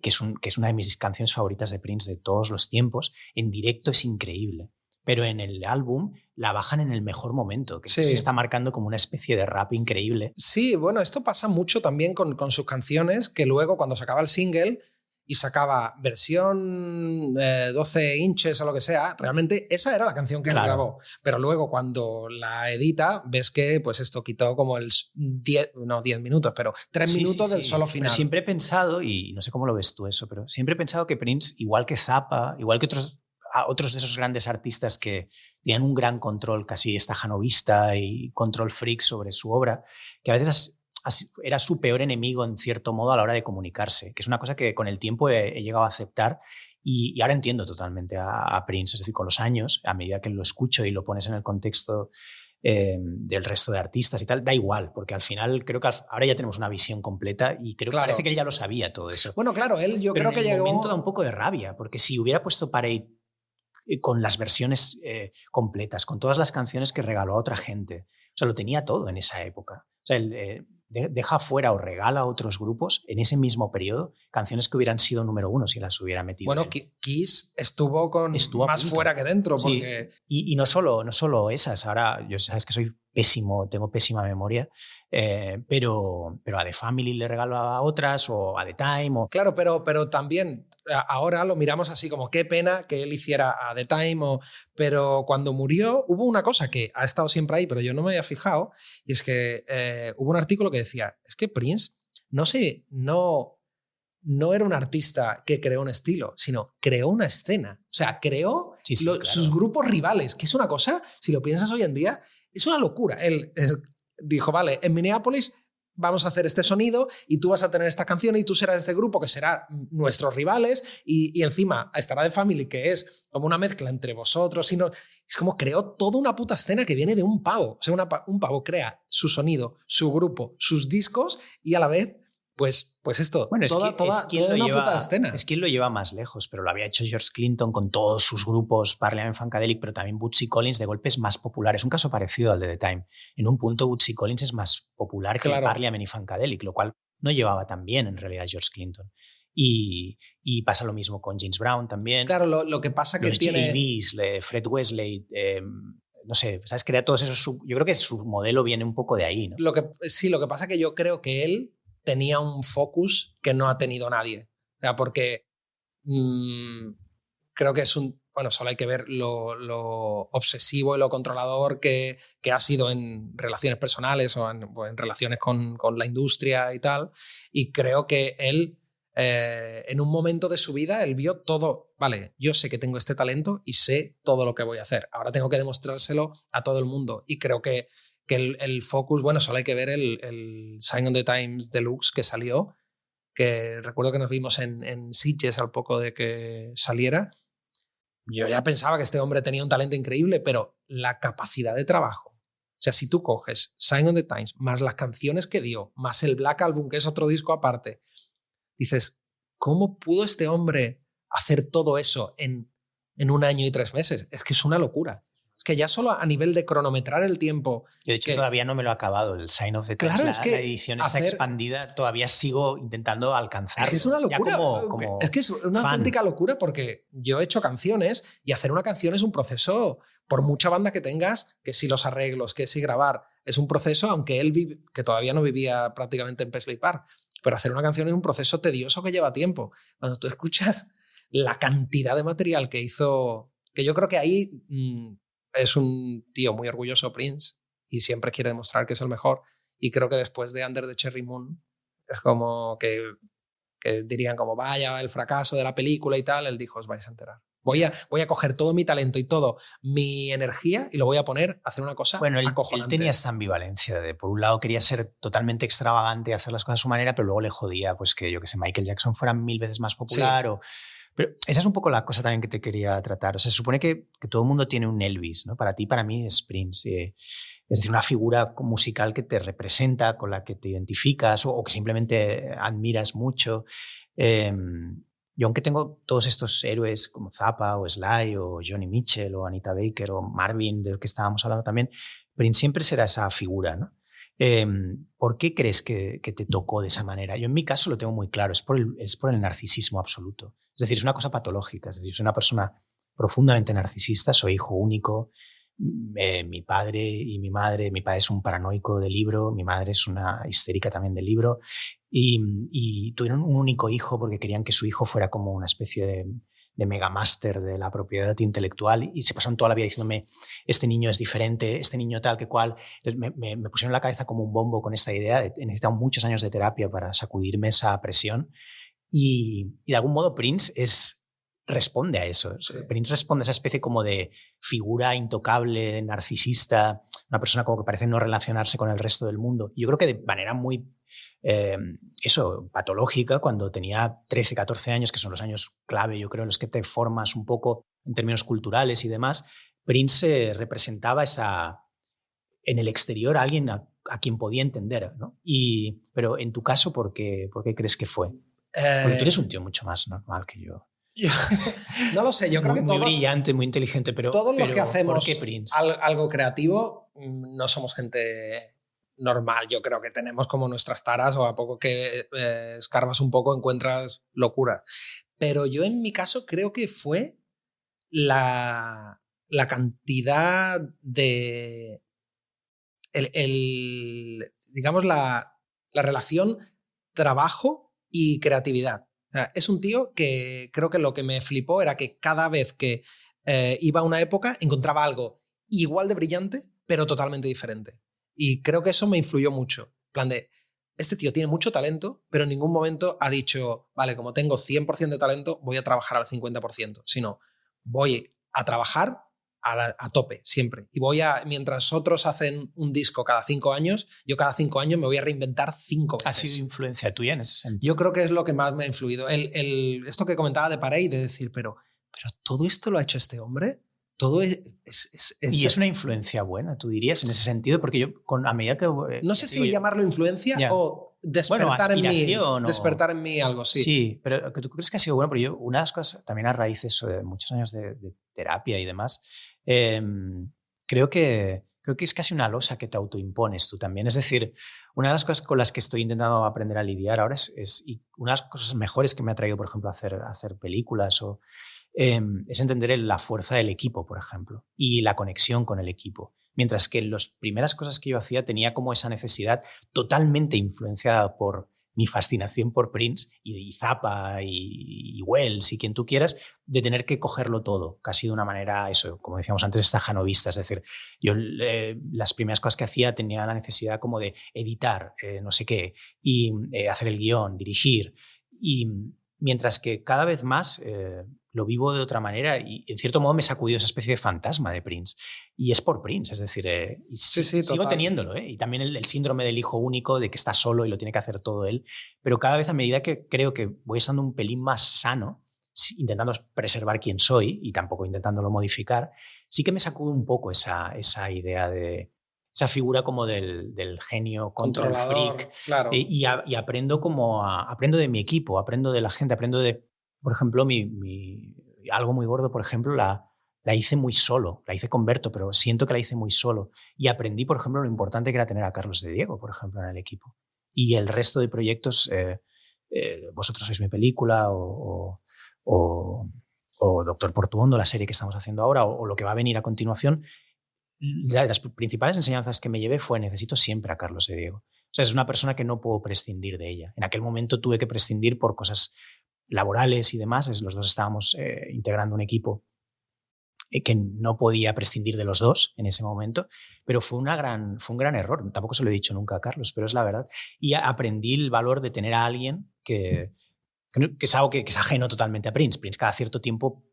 que es una de mis canciones favoritas de Prince de todos los tiempos, en directo es increíble, pero en el álbum la bajan en el mejor momento, que se está marcando como una especie de rap increíble. Sí, bueno, esto pasa mucho también con sus canciones, que luego cuando sacaba el single y sacaba versión 12 inches o lo que sea, realmente esa era la canción que él grabó. Pero luego cuando la edita, ves que pues esto quitó como 10 minutos, pero 3 minutos del solo final. Pero siempre he pensado, y no sé cómo lo ves tú eso, pero siempre he pensado que Prince, igual que Zappa, igual que otros de esos grandes artistas que tenían un gran control casi estajanovista y control freak sobre su obra, que a veces era su peor enemigo en cierto modo a la hora de comunicarse, que es una cosa que con el tiempo he llegado a aceptar y ahora entiendo totalmente a Prince. Es decir, con los años, a medida que lo escucho y lo pones en el contexto del resto de artistas y tal, da igual, porque al final creo que ahora ya tenemos una visión completa y creo que parece que él ya lo sabía todo eso. Bueno, claro, yo creo que llegó... en el momento da un poco de rabia, porque si hubiera puesto Parade con las versiones completas, con todas las canciones que regaló a otra gente, o sea, lo tenía todo en esa época. O sea, deja fuera o regala a otros grupos en ese mismo periodo canciones que hubieran sido número uno si las hubiera metido. Bueno, Kiss estuvo más fuera que dentro. Porque... Sí. Y no solo esas. Ahora, yo sabes que soy pésimo, tengo pésima memoria, pero a The Family le regalaba otras o a The Time. Claro, pero también ahora lo miramos así como qué pena que él hiciera a The Time, pero cuando murió hubo una cosa que ha estado siempre ahí, pero yo no me había fijado, y es que hubo un artículo que decía, es que Prince no era un artista que creó un estilo, sino creó una escena. O sea, creó sus grupos rivales, que es una cosa, si lo piensas hoy en día, es una locura. Él dijo, vale, en Minneapolis vamos a hacer este sonido y tú vas a tener esta canción y tú serás este grupo que será nuestros rivales y encima estará The Family, que es como una mezcla entre vosotros. Es como creó toda una puta escena que viene de un pavo. O sea, un pavo crea su sonido, su grupo, sus discos y a la vez pues esto, bueno, toda una puta escena. Es quien lo lleva más lejos, pero lo había hecho George Clinton con todos sus grupos, Parliament Funkadelic, pero también Bootsy Collins, de golpes más populares. Un caso parecido al de The Time. En un punto Bootsy Collins es más popular que Parliament y Funkadelic, lo cual no llevaba tan bien en realidad George Clinton. Y pasa lo mismo con James Brown también. Claro, lo que pasa que tiene... JBs, Fred Wesley... no sé, ¿sabes? Crea todos esos... Yo creo que su modelo viene un poco de ahí, ¿no? Lo que pasa que yo creo que él tenía un focus que no ha tenido nadie. O sea, porque creo que es bueno, solo hay que ver lo obsesivo y lo controlador que ha sido en relaciones personales o en relaciones con la industria y tal. Y creo que él, en un momento de su vida, él vio todo. Vale, yo sé que tengo este talento y sé todo lo que voy a hacer. Ahora tengo que demostrárselo a todo el mundo. Y creo que el focus, bueno, solo hay que ver el Sign of the Times Deluxe que salió, que recuerdo que nos vimos en Sitges al poco de que saliera. Yo ya pensaba que este hombre tenía un talento increíble, pero la capacidad de trabajo. O sea, si tú coges Sign of the Times, más las canciones que dio, más el Black Album, que es otro disco aparte, dices, ¿cómo pudo este hombre hacer todo eso en 1 año y 3 meses? Es que es una locura. Es que ya solo a nivel de cronometrar el tiempo... Yo de hecho todavía no me lo he acabado, el Sign of the Times. Claro, es que la edición está expandida, todavía sigo intentando alcanzarlo. Es que es una locura. Como es que es una auténtica locura porque yo he hecho canciones y hacer una canción es un proceso, por mucha banda que tengas, que si los arreglos, que si grabar, es un proceso, aunque él que todavía no vivía prácticamente en Paisley Park, pero hacer una canción es un proceso tedioso que lleva tiempo. Cuando tú escuchas la cantidad de material que hizo, que yo creo que ahí... es un tío muy orgulloso, Prince, y siempre quiere demostrar que es el mejor. Y creo que después de Under the Cherry Moon es como que dirían como vaya el fracaso de la película y tal. Él dijo, os vais a enterar. Voy a coger todo mi talento y todo mi energía y lo voy a poner a hacer una cosa acojonante. Él tenía esta ambivalencia de, por un lado, quería ser totalmente extravagante, hacer las cosas a su manera, pero luego le jodía pues que, yo que sé, Michael Jackson fuera 1000 veces más popular. Sí. Pero esa es un poco la cosa también que te quería tratar. O sea, se supone que todo el mundo tiene un Elvis, ¿no? Para ti, para mí es Prince. Es decir, una figura musical que te representa, con la que te identificas o que simplemente admiras mucho. Yo, aunque tengo todos estos héroes como Zappa o Sly o Johnny Mitchell o Anita Baker o Marvin, del que estábamos hablando también, Prince siempre será esa figura, ¿no? ¿Por qué crees que te tocó de esa manera? Yo en mi caso lo tengo muy claro, es por el narcisismo absoluto. Es decir, es una cosa patológica, es decir, soy una persona profundamente narcisista, soy hijo único. Mi padre y mi madre, mi padre es un paranoico del libro, mi madre es una histérica también del libro, y tuvieron un único hijo porque querían que su hijo fuera como una especie de megamáster de la propiedad intelectual, y se pasaron toda la vida diciéndome, este niño es diferente, este niño tal que cual. Entonces me pusieron en la cabeza como un bombo con esta idea. He necesitado muchos años de terapia para sacudirme esa presión, y de algún modo Prince responde a eso. Sí. Prince responde a esa especie como de figura intocable, narcisista, una persona como que parece no relacionarse con el resto del mundo. Y yo creo que de manera muy patológica, cuando tenía 13, 14 años, que son los años clave, yo creo, en los que te formas un poco en términos culturales y demás, Prince representaba en el exterior a alguien a quien podía entender, ¿no? Pero en tu caso, ¿por qué crees que fue? Porque tú eres un tío mucho más normal que yo. No lo sé, yo creo que todos... Muy brillante, muy inteligente, pero... Todos los que hacemos ¿por qué Prince? algo creativo no somos gente normal. Yo creo que tenemos como nuestras taras, o a poco que escarbas un poco encuentras locura. Pero yo en mi caso creo que fue la cantidad de... digamos, la relación trabajo y creatividad. Es un tío que creo que lo que me flipó era que cada vez que iba a una época encontraba algo igual de brillante, pero totalmente diferente. Y creo que eso me influyó mucho. En plan de, este tío tiene mucho talento, pero en ningún momento ha dicho, vale, como tengo 100% de talento, voy a trabajar al 50%. Sino, voy a trabajar a tope, siempre. Y mientras otros hacen un disco cada 5 años, yo cada 5 años me voy a reinventar 5 veces. ¿Ha sido influencia tuya en ese sentido? Yo creo que es lo que más me ha influido. Esto que comentaba de Parey, de decir, pero ¿todo esto lo ha hecho este hombre? Todo ¿Y es una influencia buena, tú dirías, en ese sentido? Porque yo, a medida que... no sé si llamarlo influencia o despertar, despertar en mí algo, sí. Sí, pero que tú crees que ha sido bueno, pero yo, una de las cosas, también a raíz de muchos años de terapia y demás, creo que es casi una losa que te autoimpones tú también. Es decir, una de las cosas con las que estoy intentando aprender a lidiar ahora y una de las cosas mejores que me ha traído, por ejemplo, hacer películas es entender la fuerza del equipo, por ejemplo, y la conexión con el equipo. Mientras que las primeras cosas que yo hacía tenía como esa necesidad totalmente influenciada por mi fascinación por Prince y Zappa y Wells y quien tú quieras, de tener que cogerlo todo, casi de una manera, eso, como decíamos antes, estajanovista. Es decir, yo las primeras cosas que hacía tenía la necesidad como de editar, no sé qué, y hacer el guión, dirigir. Y mientras que cada vez más lo vivo de otra manera y en cierto modo me sacudió esa especie de fantasma de Prince. Y es por Prince, es decir, sigo teniéndolo. Y también el síndrome del hijo único, de que está solo y lo tiene que hacer todo él. Pero cada vez a medida que creo que voy estando un pelín más sano, intentando preservar quién soy y tampoco intentándolo modificar, sí que me sacudo un poco esa idea de... esa figura como del genio control freak. Claro. Y aprendo aprendo de mi equipo, aprendo de la gente, aprendo de, por ejemplo, algo muy gordo, por ejemplo, la hice muy solo, la hice con Berto, pero siento que la hice muy solo. Y aprendí, por ejemplo, lo importante que era tener a Carlos de Diego, por ejemplo, en el equipo. Y el resto de proyectos, Vosotros sois mi película o Doctor Portuondo, la serie que estamos haciendo ahora, o lo que va a venir a continuación. Las principales enseñanzas que me llevé fue: necesito siempre a Carlos de Diego. O sea, es una persona que no puedo prescindir de ella. En aquel momento tuve que prescindir por cosas laborales y demás. Los dos estábamos integrando un equipo que no podía prescindir de los dos en ese momento, pero fue un gran error. Tampoco se lo he dicho nunca a Carlos, pero es la verdad. Y aprendí el valor de tener a alguien que es algo que es ajeno totalmente a Prince. Prince cada cierto tiempo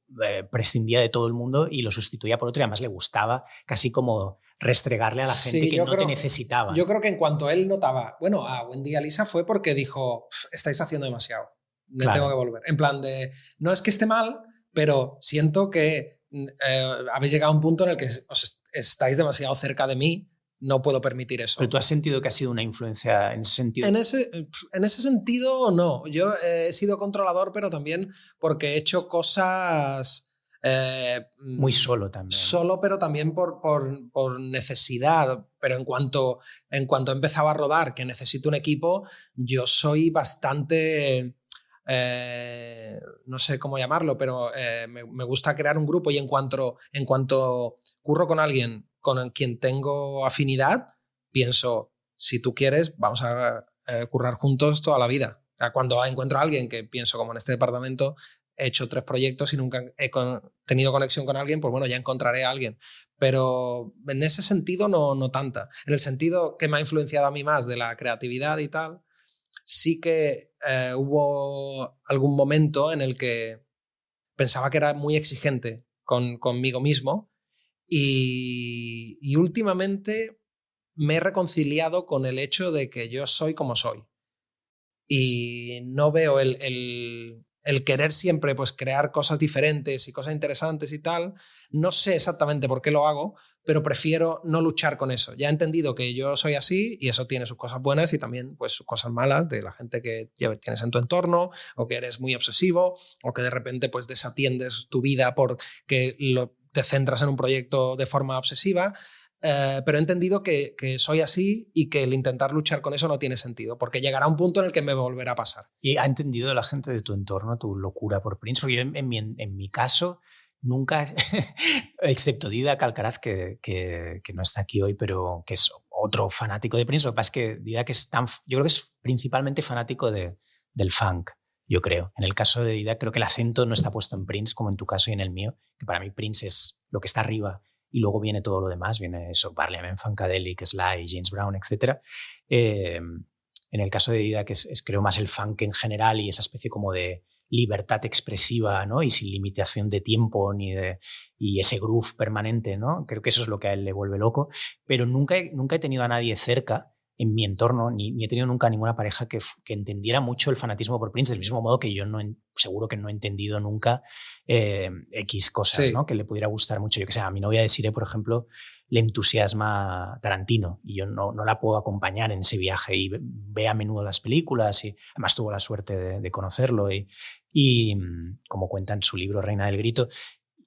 prescindía de todo el mundo y lo sustituía por otro, y además le gustaba casi como restregarle a la gente que no te necesitaba. Yo creo que en cuanto él notaba, bueno, a Wendy y a Lisa fue porque dijo, estáis haciendo demasiado, me tengo que volver. En plan de, no es que esté mal, pero siento que habéis llegado a un punto en el que os estáis demasiado cerca de mí, no puedo permitir eso. ¿Pero tú has sentido que ha sido una influencia en ese sentido? En ese sentido, no. Yo he sido controlador, pero también porque he hecho cosas... muy solo también. Solo, pero también por necesidad. Pero en cuanto empezaba a rodar, que necesito un equipo, yo soy bastante... no sé cómo llamarlo, pero me gusta crear un grupo, y en cuanto curro con alguien con quien tengo afinidad, pienso, si tú quieres, vamos a currar juntos toda la vida. O sea, cuando encuentro a alguien que pienso, como en este departamento, he hecho 3 proyectos y nunca he tenido conexión con alguien, pues bueno, ya encontraré a alguien. Pero en ese sentido no tanta. En el sentido que me ha influenciado a mí más de la creatividad y tal, sí que hubo algún momento en el que pensaba que era muy exigente conmigo mismo, y últimamente me he reconciliado con el hecho de que yo soy como soy. Y no veo el querer siempre pues crear cosas diferentes y cosas interesantes y tal. No sé exactamente por qué lo hago, pero prefiero no luchar con eso. Ya he entendido que yo soy así, y eso tiene sus cosas buenas y también pues sus cosas malas, de la gente que tienes en tu entorno, o que eres muy obsesivo, o que de repente pues desatiendes tu vida porque te centras en un proyecto de forma obsesiva. Pero he entendido que soy así, y que el intentar luchar con eso no tiene sentido, porque llegará un punto en el que me volverá a pasar. ¿Y ha entendido la gente de tu entorno tu locura por Prince? Porque yo en mi caso nunca, excepto Didac Alcaraz, que no está aquí hoy, pero que es otro fanático de Prince. Lo que pasa es que Didac yo creo que es principalmente fanático del funk, yo creo. En el caso de Didac creo que el acento no está puesto en Prince, como en tu caso y en el mío, que para mí Prince es lo que está arriba, y luego viene todo lo demás, viene eso, Parliament, Funkadelic, Sly, James Brown, etc. En el caso de Didac es creo más el funk en general, y esa especie como de libertad expresiva, ¿no? Y sin limitación de tiempo y ese groove permanente, ¿no? Creo que eso es lo que a él le vuelve loco, pero nunca he tenido a nadie cerca en mi entorno, ni he tenido nunca ninguna pareja que entendiera mucho el fanatismo por Prince, del mismo modo que yo seguro que no he entendido nunca X cosas, sí, ¿no? Que le pudiera gustar mucho. Yo que sé, a mi novia de Sire, por ejemplo, le entusiasma Tarantino, y yo no la puedo acompañar en ese viaje, y ve a menudo las películas, y además tuvo la suerte de conocerlo, y como cuenta en su libro Reina del Grito,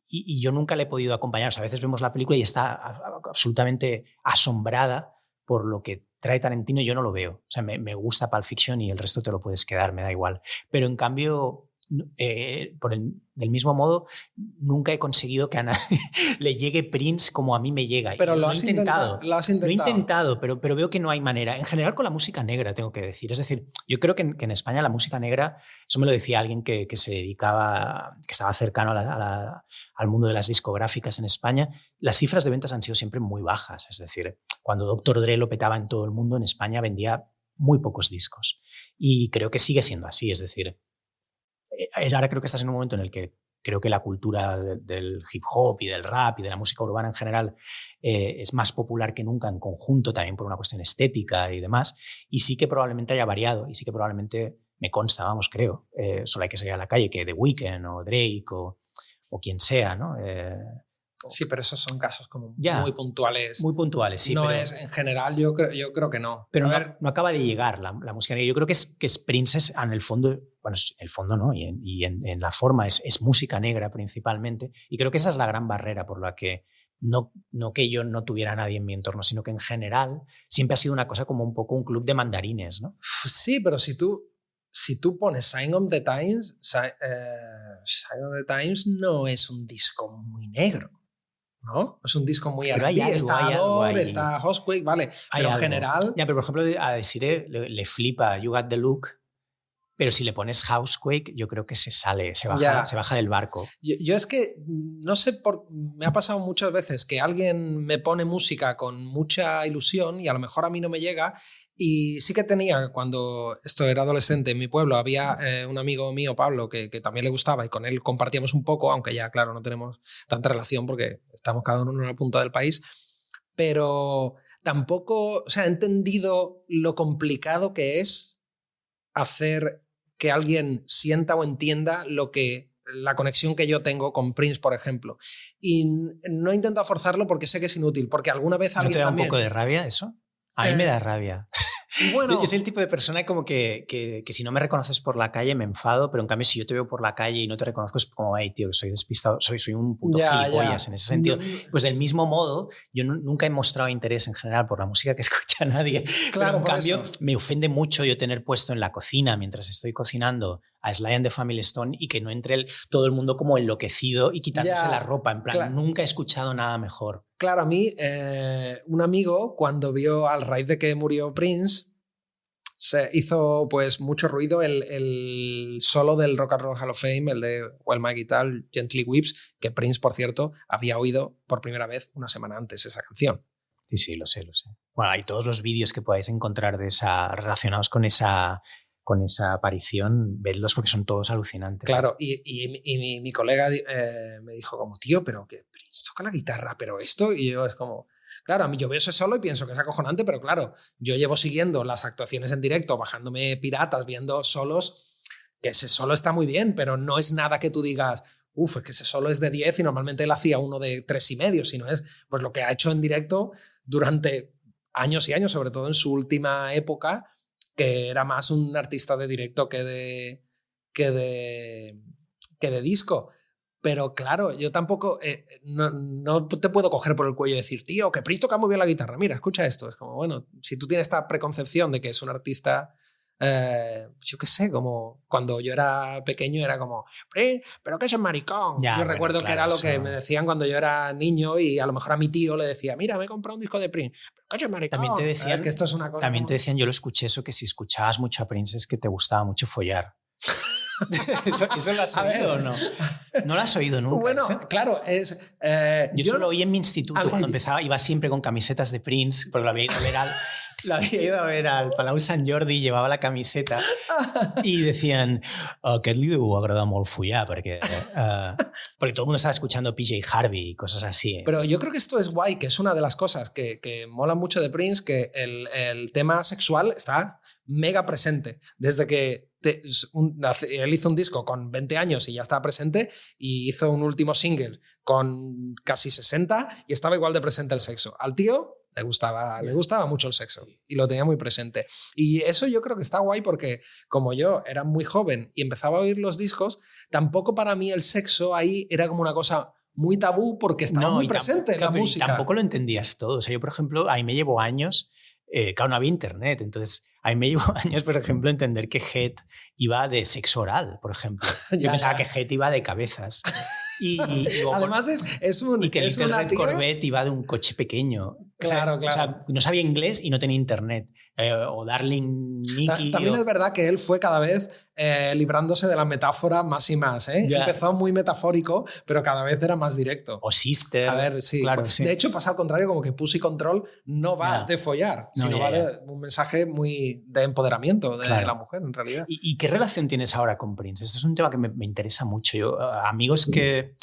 y yo nunca le he podido acompañar. O sea, a veces vemos la película y está absolutamente asombrada por lo que trae Tarantino, y yo no lo veo. O sea, me gusta Pulp Fiction y el resto te lo puedes quedar, me da igual. Pero en cambio, del mismo modo, nunca he conseguido que a nadie le llegue Prince como a mí me llega. Pero lo has intentado. Lo he intentado, pero veo que no hay manera. En general con la música negra, tengo que decir. Es decir, yo creo que en España la música negra, eso me lo decía alguien que se dedicaba, que estaba cercano al mundo de las discográficas en España, las cifras de ventas han sido siempre muy bajas. Es decir, cuando Dr. Dre lo petaba en todo el mundo, en España vendía muy pocos discos. Y creo que sigue siendo así. Es decir, ahora creo que estás en un momento en el que creo que la cultura del hip hop y del rap y de la música urbana en general es más popular que nunca en conjunto, también por una cuestión estética y demás, y sí que probablemente haya variado, y sí que probablemente, me consta, vamos, creo, solo hay que salir a la calle, que The Weeknd o Drake o quien sea, ¿no? Sí, pero esos son casos como muy puntuales. Muy puntuales, sí. No pero es, en general, yo creo que no. Pero no acaba de llegar la música negra. Yo creo que es Prince, en el fondo, bueno, en el fondo no, y en la forma es música negra principalmente, y creo que esa es la gran barrera por la que no que yo no tuviera a nadie en mi entorno, sino que en general siempre ha sido una cosa como un poco un club de mandarines, ¿no? Sí, pero si tú pones Sign of the Times, Sign of the Times no es un disco muy negro, ¿no? Es un disco muy R&B, está Ador, está Housequake, vale, pero en general... Ya, pero por ejemplo a Desiree le flipa You Got the Look, Pero si le pones Housequake, yo creo que se baja del barco. Yo es que, no sé, me ha pasado muchas veces que alguien me pone música con mucha ilusión y a lo mejor a mí no me llega. Y sí que tenía, cuando esto era adolescente en mi pueblo, había un amigo mío, Pablo, que también le gustaba y con él compartíamos un poco, aunque ya, claro, no tenemos tanta relación porque estamos cada uno en una punta del país. Pero tampoco, o sea, he entendido lo complicado que es hacer que alguien sienta o entienda la conexión que yo tengo con Prince, por ejemplo. Y no intento forzarlo porque sé que es inútil, porque alguna vez alguien ¿No te da también... un poco de rabia eso? A mí me da rabia. Bueno, yo soy el tipo de persona como que si no me reconoces por la calle me enfado, pero en cambio si yo te veo por la calle y no te reconozco es como, hey, tío, soy despistado, soy un puto gilipollas en ese sentido. Pues del mismo modo, yo nunca he mostrado interés en general por la música que escucha nadie. Claro, pero en cambio me ofende mucho yo tener puesto en la cocina mientras estoy cocinando a Sly and the Family Stone y que no entre todo el mundo como enloquecido y quitándose la ropa. En plan, nunca he escuchado nada mejor. Claro, a mí, un amigo, cuando vio al raíz de que murió Prince, se hizo pues mucho ruido el solo del Rock and Roll Hall of Fame, el de While My Guitar Gently Weeps, que Prince, por cierto, había oído por primera vez una semana antes esa canción. Sí, lo sé. Bueno, hay todos los vídeos que podáis encontrar relacionados con esa aparición, vedlos porque son todos alucinantes. Claro, y mi colega me dijo como, tío, pero que Prince toca la guitarra, pero esto, y yo es como... Claro, a mí yo veo ese solo y pienso que es acojonante, pero claro, yo llevo siguiendo las actuaciones en directo, bajándome piratas, viendo solos, que ese solo está muy bien, pero no es nada que tú digas, es que ese solo es de 10 y normalmente él hacía uno de 3,5, sino es pues lo que ha hecho en directo durante años y años, sobre todo en su última época, que era más un artista de directo que de disco. Pero claro, yo tampoco no te puedo coger por el cuello y decir, tío, que Prince toca muy bien la guitarra, mira, escucha esto. Es como, bueno, si tú tienes esta preconcepción de que es un artista, yo qué sé, como cuando yo era pequeño era como, Prince, pero que es un maricón. Yo recuerdo que era lo que me decían cuando yo era niño y a lo mejor a mi tío le decía, mira, me he comprado un disco de Prince, pero que es un maricón. También te decían, es que esto es una cosa también te decían, yo lo escuché eso, que si escuchabas mucho a Prince es que te gustaba mucho follar. ¿Eso lo has oído o no? No lo has oído nunca. Bueno, claro, es... yo lo oí en mi instituto cuando empezaba, iba siempre con camisetas de Prince, porque lo había ido a ver al Palau Sant Jordi, llevaba la camiseta y decían que li deu agradar molt follar, porque todo el mundo estaba escuchando PJ Harvey y cosas así. Pero yo creo que esto es guay, que es una de las cosas que mola mucho de Prince, que el tema sexual está mega presente. Desde que él hizo un disco con 20 años y ya estaba presente, y hizo un último single con casi 60 y estaba igual de presente el sexo. Al tío le gustaba mucho el sexo y lo tenía muy presente. Y eso yo creo que está guay porque como yo era muy joven y empezaba a oír los discos, tampoco para mí el sexo ahí era como una cosa muy tabú porque estaba muy presente en la música. Y tampoco lo entendías todo. O sea, yo, por ejemplo, ahí me llevo años... claro, no había internet, entonces a mí me llevó años, por ejemplo, entender que Head iba de sexo oral, por ejemplo. Yo pensaba que Head iba de cabezas. Y además y que Little Red Corvette iba de un coche pequeño. Claro. O sea, no sabía inglés y no tenía internet. O Darling Nikki. También es verdad que él fue cada vez librándose de la metáfora más y más. Empezó muy metafórico, pero cada vez era más directo. O Sister. A ver, sí. Claro, sí. De hecho, pasa al contrario, como que Pussy Control no va de follar, sino va de un mensaje muy de empoderamiento de la mujer, en realidad. ¿Y qué relación tienes ahora con Prince? Este es un tema que me interesa mucho. Yo, amigos que...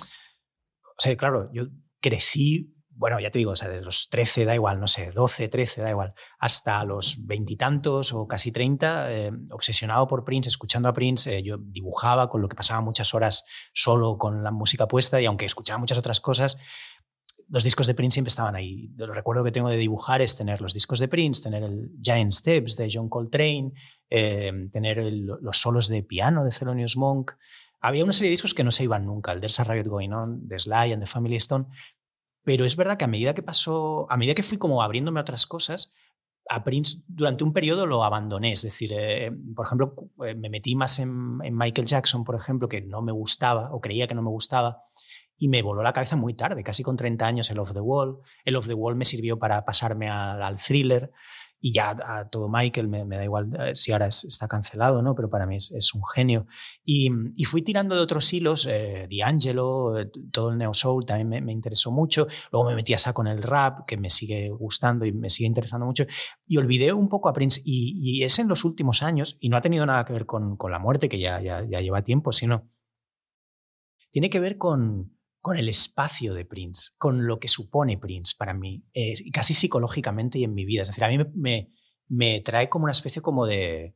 O sea, claro, yo crecí... Bueno, ya te digo, o sea, desde los 13, da igual, no sé, 12, 13, da igual, hasta los 20 y tantos o casi 30, obsesionado por Prince, escuchando a Prince. Yo dibujaba, con lo que pasaba muchas horas solo con la música puesta, y aunque escuchaba muchas otras cosas, los discos de Prince siempre estaban ahí. Lo recuerdo que tengo de dibujar es tener los discos de Prince, tener el Giant Steps de John Coltrane, tener los solos de piano de Thelonious Monk. Había una serie de discos que no se iban nunca, el There's a Riot Going On, de Sly and the Family Stone. Pero es verdad que a medida que fui como abriéndome a otras cosas, a Prince durante un periodo lo abandoné. Es decir, por ejemplo, me metí más en Michael Jackson, por ejemplo, que no me gustaba o creía que no me gustaba, y me voló la cabeza muy tarde, casi con 30 años, el Off the Wall. El Off the Wall me sirvió para pasarme al Thriller. Y ya a todo Michael me da igual si ahora está cancelado, ¿no? Pero para mí es un genio. Y fui tirando de otros hilos, D'Angelo, todo el neo soul también me interesó mucho. Luego me metí a saco en el rap, que me sigue gustando y me sigue interesando mucho. Y olvidé un poco a Prince. Y es en los últimos años, y no ha tenido nada que ver con la muerte, que ya lleva tiempo, sino tiene que ver con el espacio de Prince, con lo que supone Prince para mí, casi psicológicamente y en mi vida. Es decir, a mí me trae como una especie como de,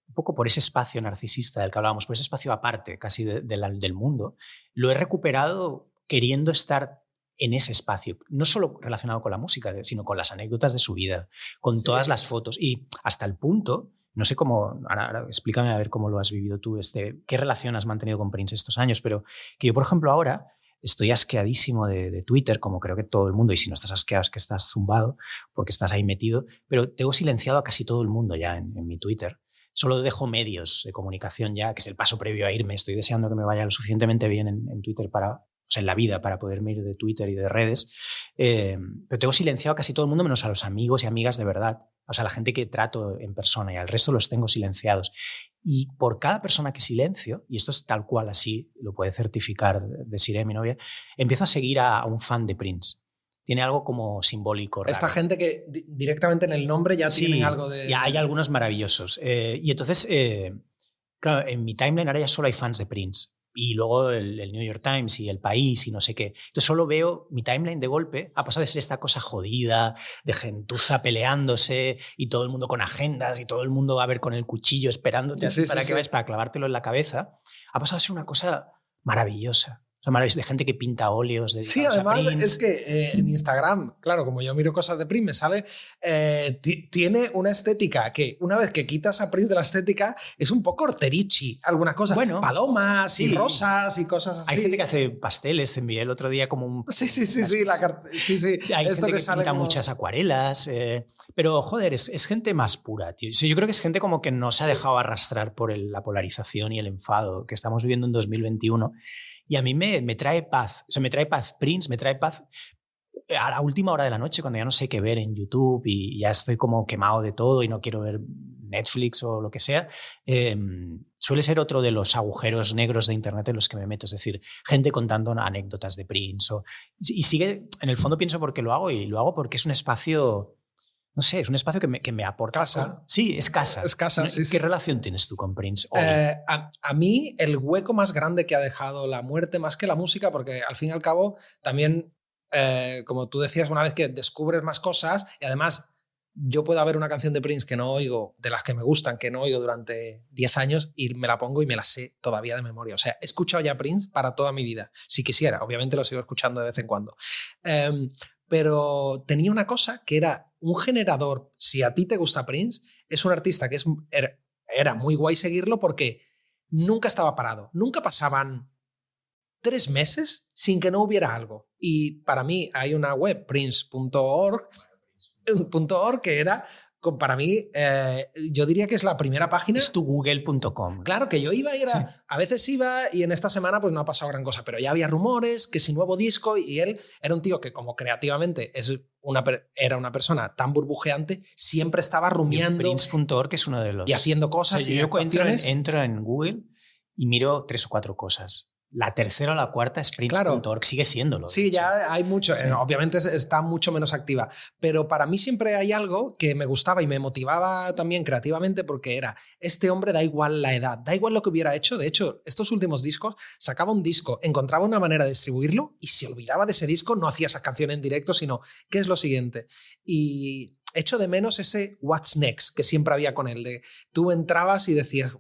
un poco por ese espacio narcisista del que hablábamos, por ese espacio aparte casi del mundo. Lo he recuperado queriendo estar en ese espacio, no solo relacionado con la música, sino con las anécdotas de su vida, con todas las fotos y hasta el punto, no sé cómo, ahora explícame a ver cómo lo has vivido tú, qué relación has mantenido con Prince estos años, pero que yo, por ejemplo, ahora estoy asqueadísimo de Twitter, como creo que todo el mundo, y si no estás asqueado es que estás zumbado, porque estás ahí metido, pero tengo silenciado a casi todo el mundo ya en mi Twitter. Solo dejo medios de comunicación ya, que es el paso previo a irme. Estoy deseando que me vaya lo suficientemente bien en Twitter o sea, en la vida, para poderme ir de Twitter y de redes. Pero tengo silenciado a casi todo el mundo, menos a los amigos y amigas de verdad. O sea, la gente que trato en persona, y al resto los tengo silenciados. Y por cada persona que silencio, y esto es tal cual así, lo puede certificar Desiree, mi novia, empiezo a seguir a un fan de Prince. Tiene algo como simbólico, raro. Esta gente que directamente en el nombre ya tienen algo de... Y hay algunos maravillosos. Y entonces, claro, en mi timeline ahora ya solo hay fans de Prince. Y luego el New York Times y El País y no sé qué. Entonces solo veo mi timeline de golpe, ha pasado de ser esta cosa jodida, de gentuza peleándose y todo el mundo con agendas y todo el mundo va a ver con el cuchillo esperándote así para que vayas, para clavártelo en la cabeza, ha pasado a ser una cosa maravillosa. O sea, maravillosa, de gente que pinta óleos dedicados sí, además a Prince. Es que en Instagram, claro, como yo miro cosas de Prince, me sale, tiene una estética que una vez que quitas a Prince de la estética es un poco horterichi, algunas cosas, bueno, palomas y rosas y cosas así. Hay gente que hace pasteles, te envié el otro día como un... Sí. Hay gente que pinta muchas acuarelas, pero joder, es gente más pura, tío. O sea, yo creo que es gente como que no se ha dejado arrastrar por la polarización y el enfado que estamos viviendo en 2021. Y a mí me trae paz. O sea, me trae paz Prince, me trae paz a la última hora de la noche, cuando ya no sé qué ver en YouTube y ya estoy como quemado de todo y no quiero ver Netflix o lo que sea. Suele ser otro de los agujeros negros de Internet en los que me meto. Es decir, gente contando anécdotas de Prince. Y sigue, en el fondo pienso porque lo hago, y lo hago porque es un espacio... No sé, es un espacio que me aporta. Casa. Sí, es casa. Es casa, sí. ¿Qué relación tienes tú con Prince hoy? A mí, el hueco más grande que ha dejado la muerte, más que la música, porque al fin y al cabo, también, como tú decías, una vez que descubres más cosas, y además yo puedo haber una canción de Prince que no oigo, de las que me gustan, que no oigo durante 10 años, y me la pongo y me la sé todavía de memoria. O sea, he escuchado ya Prince para toda mi vida, si quisiera. Obviamente lo sigo escuchando de vez en cuando. Pero tenía una cosa que era un generador. Si a ti te gusta Prince, es un artista que era muy guay seguirlo porque nunca estaba parado. Nunca pasaban 3 meses sin que no hubiera algo. Y para mí hay una web, prince.org, que era... Para mí, yo diría que es la primera página. Es tu google.com. Claro, que yo iba y a veces iba y en esta semana pues no ha pasado gran cosa, pero ya había rumores, que si nuevo disco, y él era un tío que como creativamente era una persona tan burbujeante, siempre estaba rumiando. Prince.org es uno de los... Y haciendo cosas. O sea, yo entro en Google y miro 3 o 4 cosas. La tercera o la cuarta es Prince.org, claro. Sigue siéndolo. Sí, ya hay mucho. Obviamente está mucho menos activa. Pero para mí siempre hay algo que me gustaba y me motivaba también creativamente, porque era, este hombre da igual la edad, da igual lo que hubiera hecho. De hecho, estos últimos discos, sacaba un disco, encontraba una manera de distribuirlo y se olvidaba de ese disco, no hacía esa canción en directo, sino, ¿qué es lo siguiente? Y echo de menos ese what's next que siempre había con él. De, tú entrabas y decías...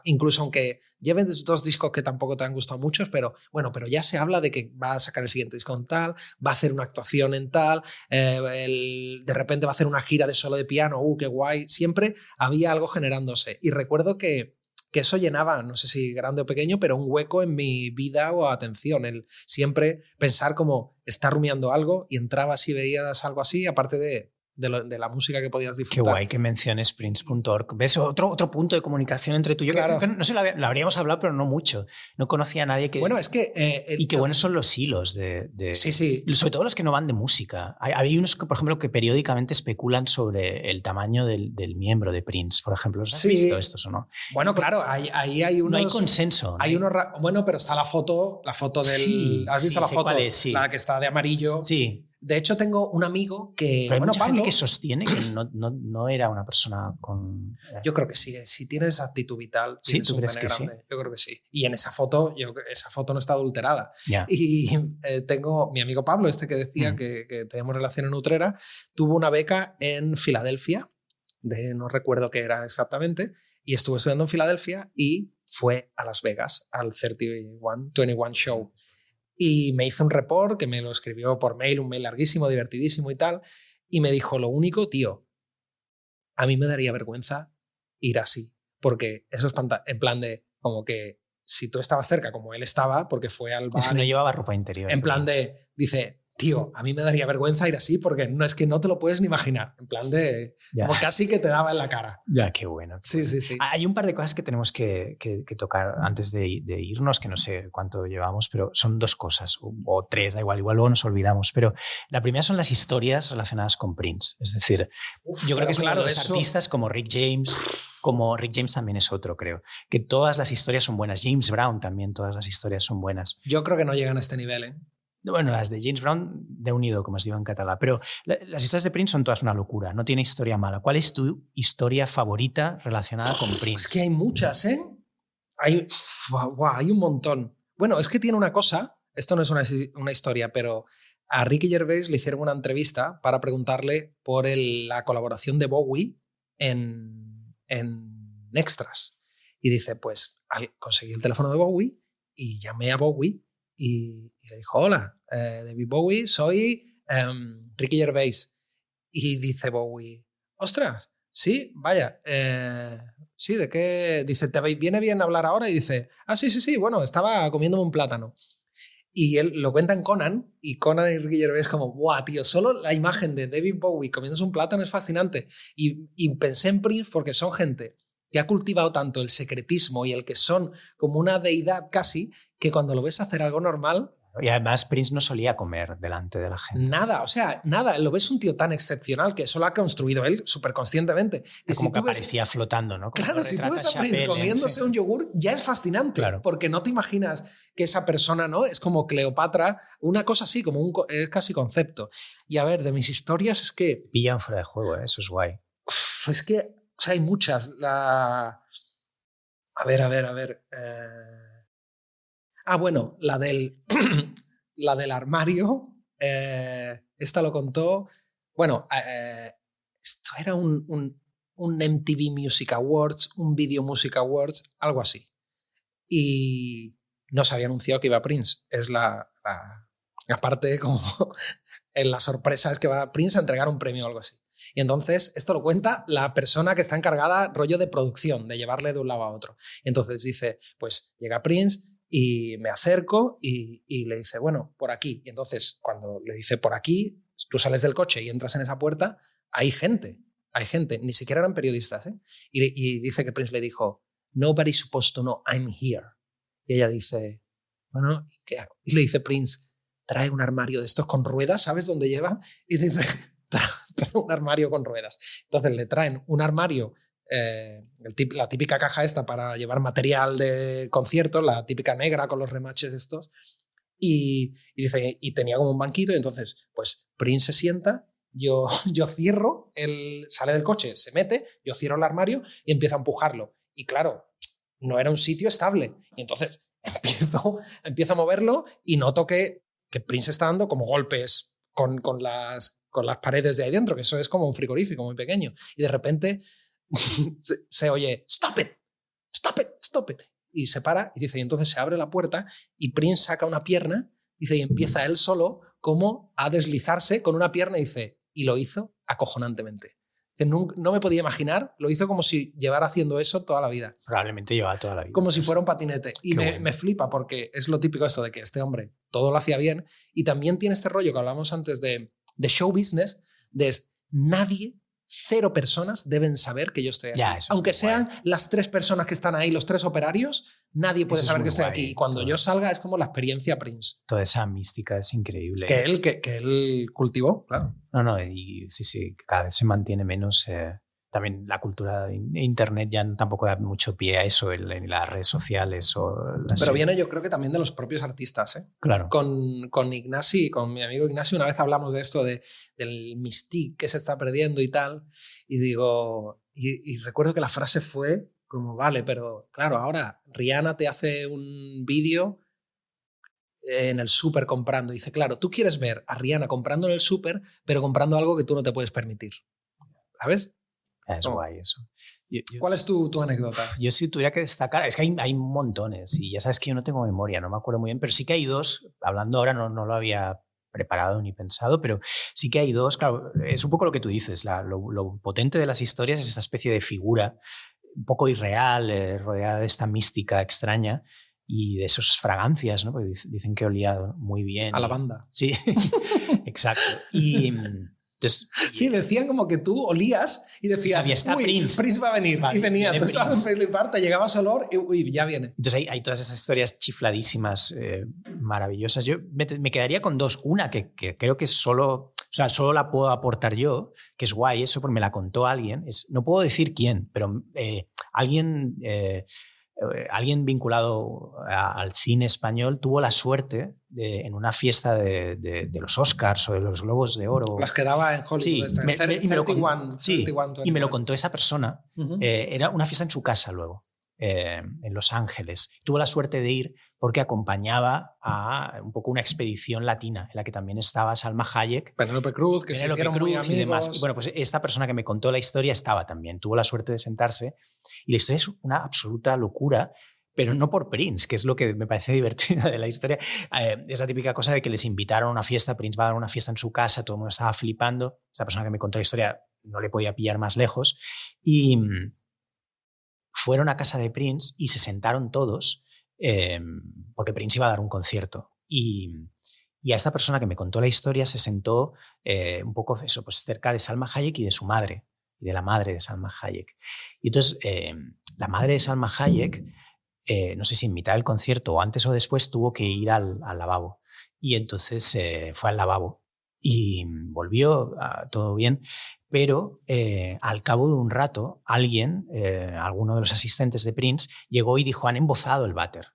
Incluso aunque lleven 2 discos que tampoco te han gustado muchos, pero bueno, pero ya se habla de que va a sacar el siguiente disco en tal, va a hacer una actuación en tal, de repente va a hacer una gira de solo de piano, qué guay. Siempre había algo generándose. Y recuerdo que eso llenaba, no sé si grande o pequeño, pero un hueco en mi vida o atención. El siempre pensar como, está rumiando algo, y entrabas y veías algo así, aparte de de la música que podías disfrutar. Qué guay que menciones Prince.org. ¿Ves? Otro punto de comunicación entre tú y yo. Claro. Que no sé, lo habríamos hablado, pero no mucho. No conocía a nadie que... Bueno, es que... y qué buenos son los hilos de... Sí, sí. Sobre todo los que no van de música. Hay unos, por ejemplo, que periódicamente especulan sobre el tamaño del miembro de Prince, por ejemplo. ¿Los has visto estos o no? Bueno, claro, ahí hay unos... No hay consenso. Hay unos... Bueno, pero está la foto del... Sí, ¿Has visto la foto? Sí. La que está de amarillo. Sí. De hecho, tengo un amigo que... Pero hay mucha Pablo, gente que sostiene que no era una persona con... Yo creo que sí. Si tienes actitud vital, ¿Sí? tienes ¿Tú un crees pene que grande. sí? Yo creo que sí. Y en esa foto, esa foto no está adulterada. Yeah. Y tengo mi amigo Pablo, que decía que teníamos relación en Utrera, tuvo una beca en Filadelfia, no recuerdo qué era exactamente, y estuvo estudiando en Filadelfia y fue a Las Vegas, al 21 Show. Y me hizo un report que me lo escribió por mail, un mail larguísimo, divertidísimo y tal. Y me dijo, lo único, tío, a mí me daría vergüenza ir así. Porque eso es en plan de, como que si tú estabas cerca, como él estaba, porque fue al bar... Es que no llevaba ropa interior. En plan de, dice, tío, a mí me daría vergüenza ir así porque no es que no te lo puedes ni imaginar. En plan de, como casi que te daba en la cara. Ya, qué bueno. Sí. Hay un par de cosas que tenemos que tocar antes de irnos, que no sé cuánto llevamos, pero son dos cosas, o tres, da igual luego nos olvidamos. Pero la primera son las historias relacionadas con Prince. Es decir, yo creo que claro, los artistas como Rick James también es otro, creo. Que todas las historias son buenas. James Brown también, todas las historias son buenas. Yo creo que no llegan a este nivel, ¿eh? Bueno, las de James Brown, de unido, como os digo en catalán. Pero las historias de Prince son todas una locura. No tiene historia mala. ¿Cuál es tu historia favorita relacionada con Prince? Es que hay muchas, ¿eh? Hay un montón. Bueno, es que tiene una cosa. Esto no es una historia, pero a Ricky Gervais le hicieron una entrevista para preguntarle por la colaboración de Bowie en Extras. Y dice, pues conseguí el teléfono de Bowie y llamé a Bowie y le dijo, hola, David Bowie, soy Ricky Gervais. Y dice Bowie, ostras, sí, vaya, sí, ¿de qué? Dice, ¿te viene bien hablar ahora? Y dice, sí, bueno, estaba comiéndome un plátano. Y él lo cuenta en Conan, y Conan y Ricky Gervais como, ¡buah, tío! Solo la imagen de David Bowie comiéndose un plátano es fascinante. Y pensé en Prince porque son gente que ha cultivado tanto el secretismo y el que son como una deidad casi, que cuando lo ves hacer algo normal... Y además Prince no solía comer delante de la gente. Nada, o sea, nada. Lo ves un tío tan excepcional que eso lo ha construido él súper conscientemente. Y como si que aparecía flotando, ¿no? Como claro, si tú ves a Prince comiéndose un yogur, ya es fascinante. Claro. Porque no te imaginas que esa persona, ¿no? Es como Cleopatra, una cosa así, como es casi concepto. Y a ver, de mis historias es que... Pillan fuera de juego, ¿eh? Eso es guay. Es que, o sea, hay muchas. A ver. Bueno, la del armario, esta lo contó. Bueno, esto era un MTV Music Awards, un Video Music Awards, algo así. Y no se había anunciado que iba Prince. Es aparte, como en la sorpresa es que va Prince a entregar un premio o algo así. Y entonces esto lo cuenta la persona que está encargada, rollo de producción, de llevarle de un lado a otro. Y entonces dice, pues llega Prince y me acerco y le dice, bueno, por aquí. Y entonces cuando le dice por aquí, tú sales del coche y entras en esa puerta, hay gente, ni siquiera eran periodistas, ¿eh? Y dice que Prince le dijo, nobody's supposed to know I'm here. Y ella dice, bueno, ¿qué hago? Y le dice Prince, trae un armario de estos con ruedas, ¿sabes dónde lleva? Y dice, trae un armario con ruedas. Entonces le traen un armario, la típica caja esta para llevar material de conciertos, la típica negra con los remaches estos, y dice, y tenía como un banquito, y entonces pues Prince se sienta, yo cierro, él sale del coche, se mete, yo cierro el armario y empiezo a empujarlo. Y claro, no era un sitio estable. Y entonces empiezo a moverlo y noto que Prince está dando como golpes con las paredes de ahí dentro, que eso es como un frigorífico muy pequeño. Y de repente se oye, stop it. Y se para y dice, y entonces se abre la puerta y Prince saca una pierna, dice, y empieza él solo como a deslizarse con una pierna, y dice, y lo hizo acojonantemente. Dice, no me podía imaginar, lo hizo como si llevara haciendo eso toda la vida. Probablemente llevaba toda la vida. Como si fuera un patinete. Y me flipa porque es lo típico esto de que este hombre todo lo hacía bien, y también tiene este rollo que hablamos antes de show business, nadie, 0 personas deben saber que yo estoy aquí. Aunque sean las 3 personas que están ahí, los 3 operarios, nadie puede saber que estoy aquí. Y cuando yo salga es como la experiencia Prince. Toda esa mística es increíble. Que él cultivó, claro. No, y sí, cada vez se mantiene menos. También la cultura de Internet ya tampoco da mucho pie a eso en las redes sociales. Pero viene, yo creo que también de los propios artistas. Claro. Con Ignasi, con mi amigo Ignasi, una vez hablamos de esto, del mystique que se está perdiendo y tal. Y digo, y recuerdo que la frase fue como, vale, pero claro, ahora Rihanna te hace un vídeo en el súper comprando. Dice, claro, tú quieres ver a Rihanna comprando en el súper, pero comprando algo que tú no te puedes permitir. ¿Sabes? Es guay eso. ¿Cuál es tu anécdota? Yo si tuviera que destacar, es que hay montones y ya sabes que yo no tengo memoria, no me acuerdo muy bien, pero sí que hay 2, hablando ahora no lo había preparado ni pensado, pero sí que hay 2, claro, es un poco lo que tú dices, lo potente de las historias es esta especie de figura un poco irreal, rodeada de esta mística extraña y de esas fragancias, ¿no? Porque dicen que olía muy bien. A lavanda. Sí, exacto. Y... Entonces, sí, decían como que tú olías y decías, uy, Prince va a venir. Vale, y venía, tú estabas en flipar, te llegaba ese olor y uy, ya viene. Entonces hay todas esas historias chifladísimas, maravillosas. Yo me quedaría con 2. Una que creo que solo la puedo aportar yo, que es guay eso, porque me la contó alguien. No puedo decir quién, pero alguien vinculado al cine español tuvo la suerte en una fiesta de los Oscars o de los Globos de Oro. Las que daba en Hollywood. Sí, y me lo contó esa persona. Era una fiesta en su casa luego, en Los Ángeles. Tuvo la suerte de ir porque acompañaba a un poco una expedición latina en la que también estaba Salma Hayek. Penélope Cruz, que se hicieron muy amigos. Y demás. Y bueno, pues esta persona que me contó la historia estaba también. Tuvo la suerte de sentarse. Y la historia es una absoluta locura, pero no por Prince, que es lo que me parece divertida de la historia. Es la típica cosa de que les invitaron a una fiesta, Prince va a dar una fiesta en su casa, todo el mundo estaba flipando. Esta persona que me contó la historia no le podía pillar más lejos. Y fueron a casa de Prince y se sentaron todos porque Prince iba a dar un concierto. Y a esta persona que me contó la historia se sentó un poco eso, pues cerca de Salma Hayek y de su madre, y de la madre de Salma Hayek. Y entonces la madre de Salma Hayek, no sé si en mitad del concierto o antes o después, tuvo que ir al lavabo. Y entonces fue al lavabo y volvió, todo bien, pero al cabo de un rato alguien, alguno de los asistentes de Prince, llegó y dijo, han embozado el váter.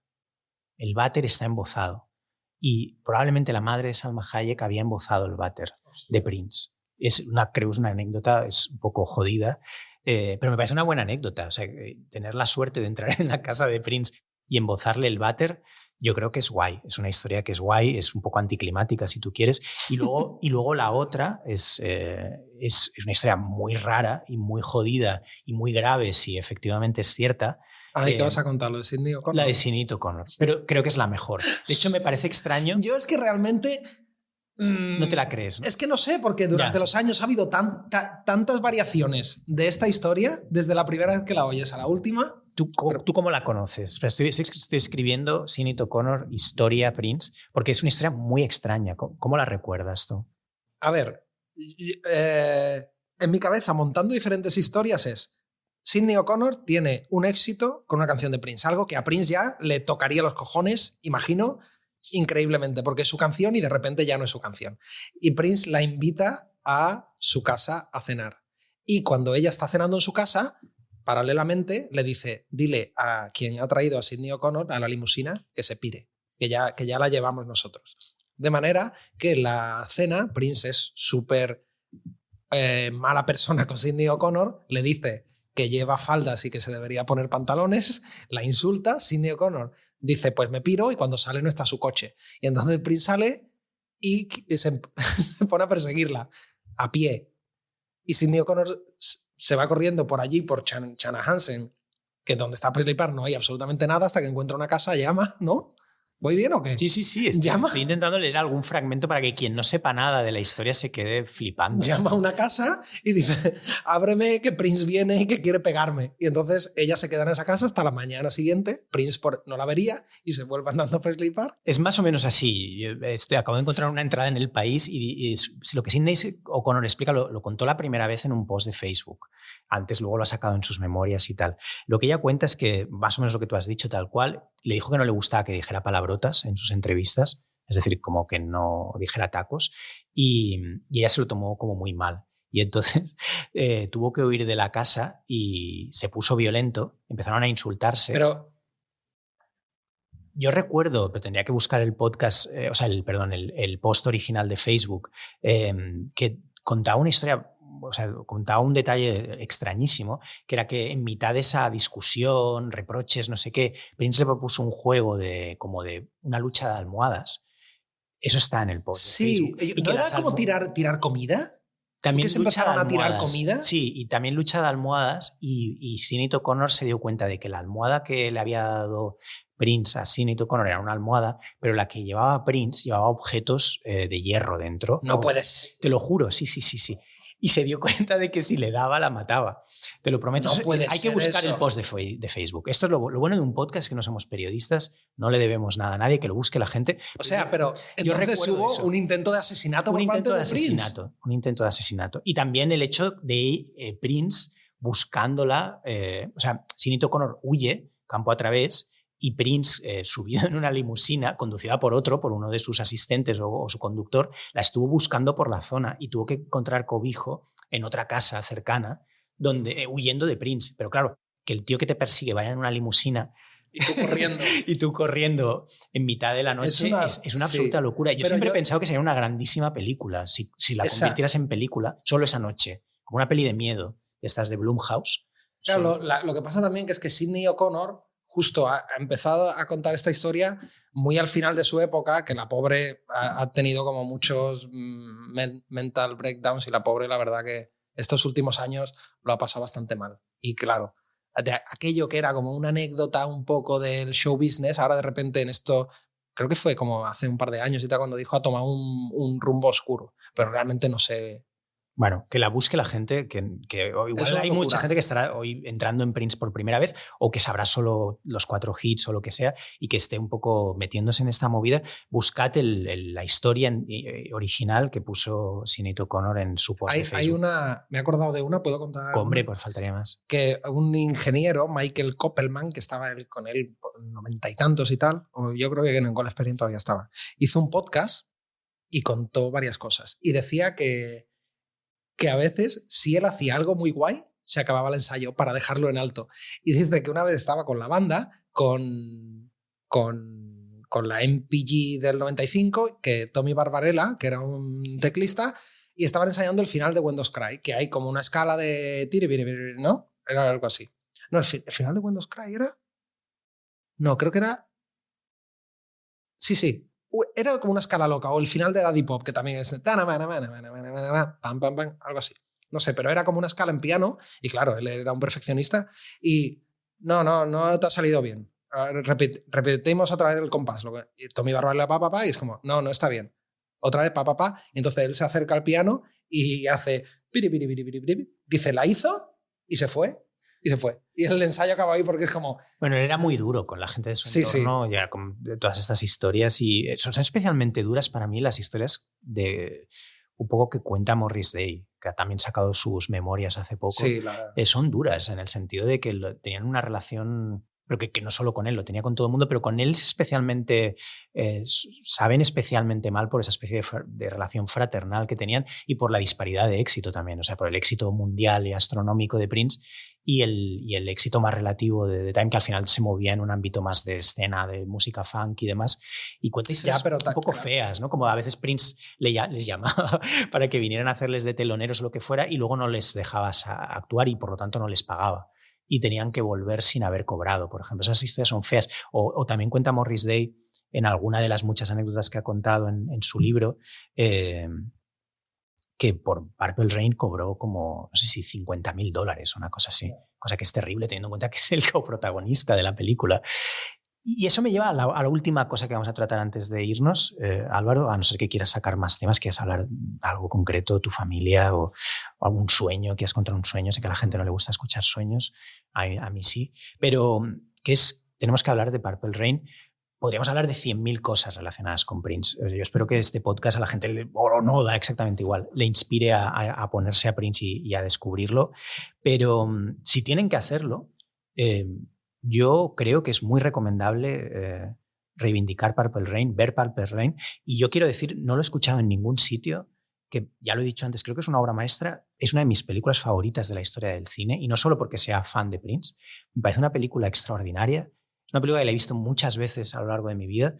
El váter está embozado. Y probablemente la madre de Salma Hayek había embozado el váter de Prince. Creo que es una anécdota, es un poco jodida, pero me parece una buena anécdota. O sea, tener la suerte de entrar en la casa de Prince y embozarle el váter, yo creo que es guay. Es una historia que es guay, es un poco anticlimática si tú quieres. Y luego la otra es una historia muy rara y muy jodida y muy grave, si efectivamente es cierta. ¿Qué vas a contar? ¿Lo de Sidney O'Connor? La de Sidney O'Connor, pero creo que es la mejor. De hecho, me parece extraño. Yo es que realmente... no te la crees, ¿no? Es que no sé, porque durante los años ha habido tantas variaciones de esta historia, desde la primera vez que la oyes a la última. ¿Tú cómo la conoces? Estoy escribiendo Sidney O'Connor, historia Prince, porque es una historia muy extraña. ¿Cómo la recuerdas tú? A ver, en mi cabeza, montando diferentes historias, es Sidney O'Connor tiene un éxito con una canción de Prince, algo que a Prince ya le tocaría los cojones, imagino, increíblemente, porque es su canción y de repente ya no es su canción. Y Prince la invita a su casa a cenar. Y cuando ella está cenando en su casa, paralelamente le dice, dile a quien ha traído a Sidney O'Connor a la limusina que se pire, que ya la llevamos nosotros. De manera que en la cena, Prince es súper mala persona con Sidney O'Connor, le dice que lleva faldas y que se debería poner pantalones, la insulta, Sidney O'Connor dice, pues me piro, y cuando sale no está su coche. Y entonces Prince sale y se pone a perseguirla a pie. Y Sidney O'Connor se va corriendo por allí, por Chanhassen, que donde está Presley Park no hay absolutamente nada, hasta que encuentra una casa, llama, ¿no? ¿Voy bien o qué? Sí. Estoy intentando leer algún fragmento para que quien no sepa nada de la historia se quede flipando. Llama a una casa y dice, ábreme que Prince viene y que quiere pegarme. Y entonces ella se queda en esa casa hasta la mañana siguiente. Prince no la vería y se vuelve andando a Paisley Park. Es más o menos así. Acabo de encontrar una entrada en El País y lo que Sidney O'Connor explica lo contó la primera vez en un post de Facebook. Antes luego lo ha sacado en sus memorias y tal. Lo que ella cuenta es que, más o menos lo que tú has dicho, tal cual, le dijo que no le gustaba que dijera palabrotas en sus entrevistas, es decir, como que no dijera tacos, y ella se lo tomó como muy mal. Y entonces tuvo que huir de la casa y se puso violento, empezaron a insultarse. Pero yo recuerdo, pero tendría que buscar el podcast, el post original de Facebook, que contaba una historia, contaba un detalle extrañísimo, que era que en mitad de esa discusión, reproches, no sé qué, Prince le propuso un juego como de una lucha de almohadas. Eso está en el post de Facebook. ¿No era como tirar comida? También se empezaron a tirar comida. Sí, y también lucha de almohadas, y Sinéad O'Connor se dio cuenta de que la almohada que le había dado Prince a Sinéad O'Connor era una almohada, pero la que llevaba Prince llevaba objetos de hierro dentro. No puedes. Te lo juro, sí. Y se dio cuenta de que si le daba, la mataba. Te lo prometo. No puede Hay que buscar eso. el post de Facebook. Esto es lo bueno de un podcast, que no somos periodistas, no le debemos nada a nadie, que lo busque la gente. O sea, pero entonces hubo un intento de asesinato por parte de Prince. Un intento de asesinato. Y también el hecho de Prince buscándola. Sinéad O'Connor huye campo a través, y Prince, subido en una limusina, conducida por uno de sus asistentes o su conductor, la estuvo buscando por la zona y tuvo que encontrar cobijo en otra casa cercana, huyendo de Prince. Pero claro, que el tío que te persigue vaya en una limusina y tú corriendo en mitad de la noche es una absoluta locura. Yo siempre he pensado que sería una grandísima película si la convirtieras en película solo esa noche, como una peli de miedo, estas de Blumhouse. Claro, lo que pasa también que es que Sinéad O'Connor justo ha empezado a contar esta historia muy al final de su época, que la pobre ha tenido como muchos mental breakdowns, y la pobre, la verdad que estos últimos años lo ha pasado bastante mal. Y claro, de aquello que era como una anécdota un poco del show business, ahora de repente en esto, creo que fue como hace un par de años y tal, cuando dijo, ha tomado un rumbo oscuro, pero realmente no sé. Bueno, que la busque la gente, que igual hay mucha gente que estará hoy entrando en Prince por primera vez, o que sabrá solo los 4 hits o lo que sea, y que esté un poco metiéndose en esta movida. Buscad la historia original que puso Sinéad O'Connor en su post de Facebook. Me he acordado de una, ¿puedo contar? Hombre, pues faltaría más. Que un ingeniero, Michael Koppelman, que estaba con él por 90 y tantos y tal, o yo creo que en Goal Experience todavía estaba, hizo un podcast y contó varias cosas. Y decía que a veces, si él hacía algo muy guay, se acababa el ensayo para dejarlo en alto. Y dice que una vez estaba con la banda, con la MPG del 95, que Tommy Barbarella, que era un teclista, y estaban ensayando el final de When Doves Cry, que hay como una escala de ¿no? Era algo así. No, el final de When Doves Cry era... No, creo que era... Sí. Era como una escala loca, o el final de Daddy Pop, que también es pam, pam, pam, algo así. No sé, pero era como una escala en piano, y claro, él era un perfeccionista, y no te ha salido bien. Repetimos otra vez el compás. Y Tommy Barbarella y es como, no está bien. Otra vez y entonces él se acerca al piano y hace dice, la hizo, y se fue. Y el ensayo acabó ahí porque es como... Bueno, él era muy duro con la gente de su entorno, ya con todas estas historias, y son especialmente duras para mí las historias de un poco que cuenta Morris Day, que ha también sacado sus memorias hace poco. Sí, son duras en el sentido de que tenían una relación, pero que no solo con él, lo tenía con todo el mundo, pero con él especialmente, saben especialmente mal por esa especie de relación fraternal que tenían, y por la disparidad de éxito también, o sea, por el éxito mundial y astronómico de Prince y el éxito más relativo de The Time, que al final se movía en un ámbito más de escena, de música funk y demás, y cuenta historias un poco feas, ¿no? Como a veces Prince les llamaba para que vinieran a hacerles de teloneros o lo que fuera, y luego no les dejabas actuar y por lo tanto no les pagaba. Y tenían que volver sin haber cobrado, por ejemplo. Esas historias son feas. O también cuenta Morris Day, en alguna de las muchas anécdotas que ha contado en su libro, que por Purple Rain cobró como, no sé si $50,000 o una cosa así. Cosa que es terrible teniendo en cuenta que es el coprotagonista de la película. Y eso me lleva a la última cosa que vamos a tratar antes de irnos, Álvaro, a no ser que quieras sacar más temas, quieras hablar de algo concreto, tu familia o algún sueño, quieras contar un sueño. Sé que a la gente no le gusta escuchar sueños, a mí sí, pero tenemos que hablar de Purple Rain. Podríamos hablar de 100.000 cosas relacionadas con Prince. Yo espero que este podcast a la gente, o no, da exactamente igual, le inspire a ponerse a Prince y a descubrirlo. Pero si tienen que hacerlo, yo creo que es muy recomendable reivindicar Purple Rain, ver Purple Rain. Y yo quiero decir, no lo he escuchado en ningún sitio, que ya lo he dicho antes, creo que es una obra maestra, es una de mis películas favoritas de la historia del cine, y no solo porque sea fan de Prince, me parece una película extraordinaria. Es una película que la he visto muchas veces a lo largo de mi vida.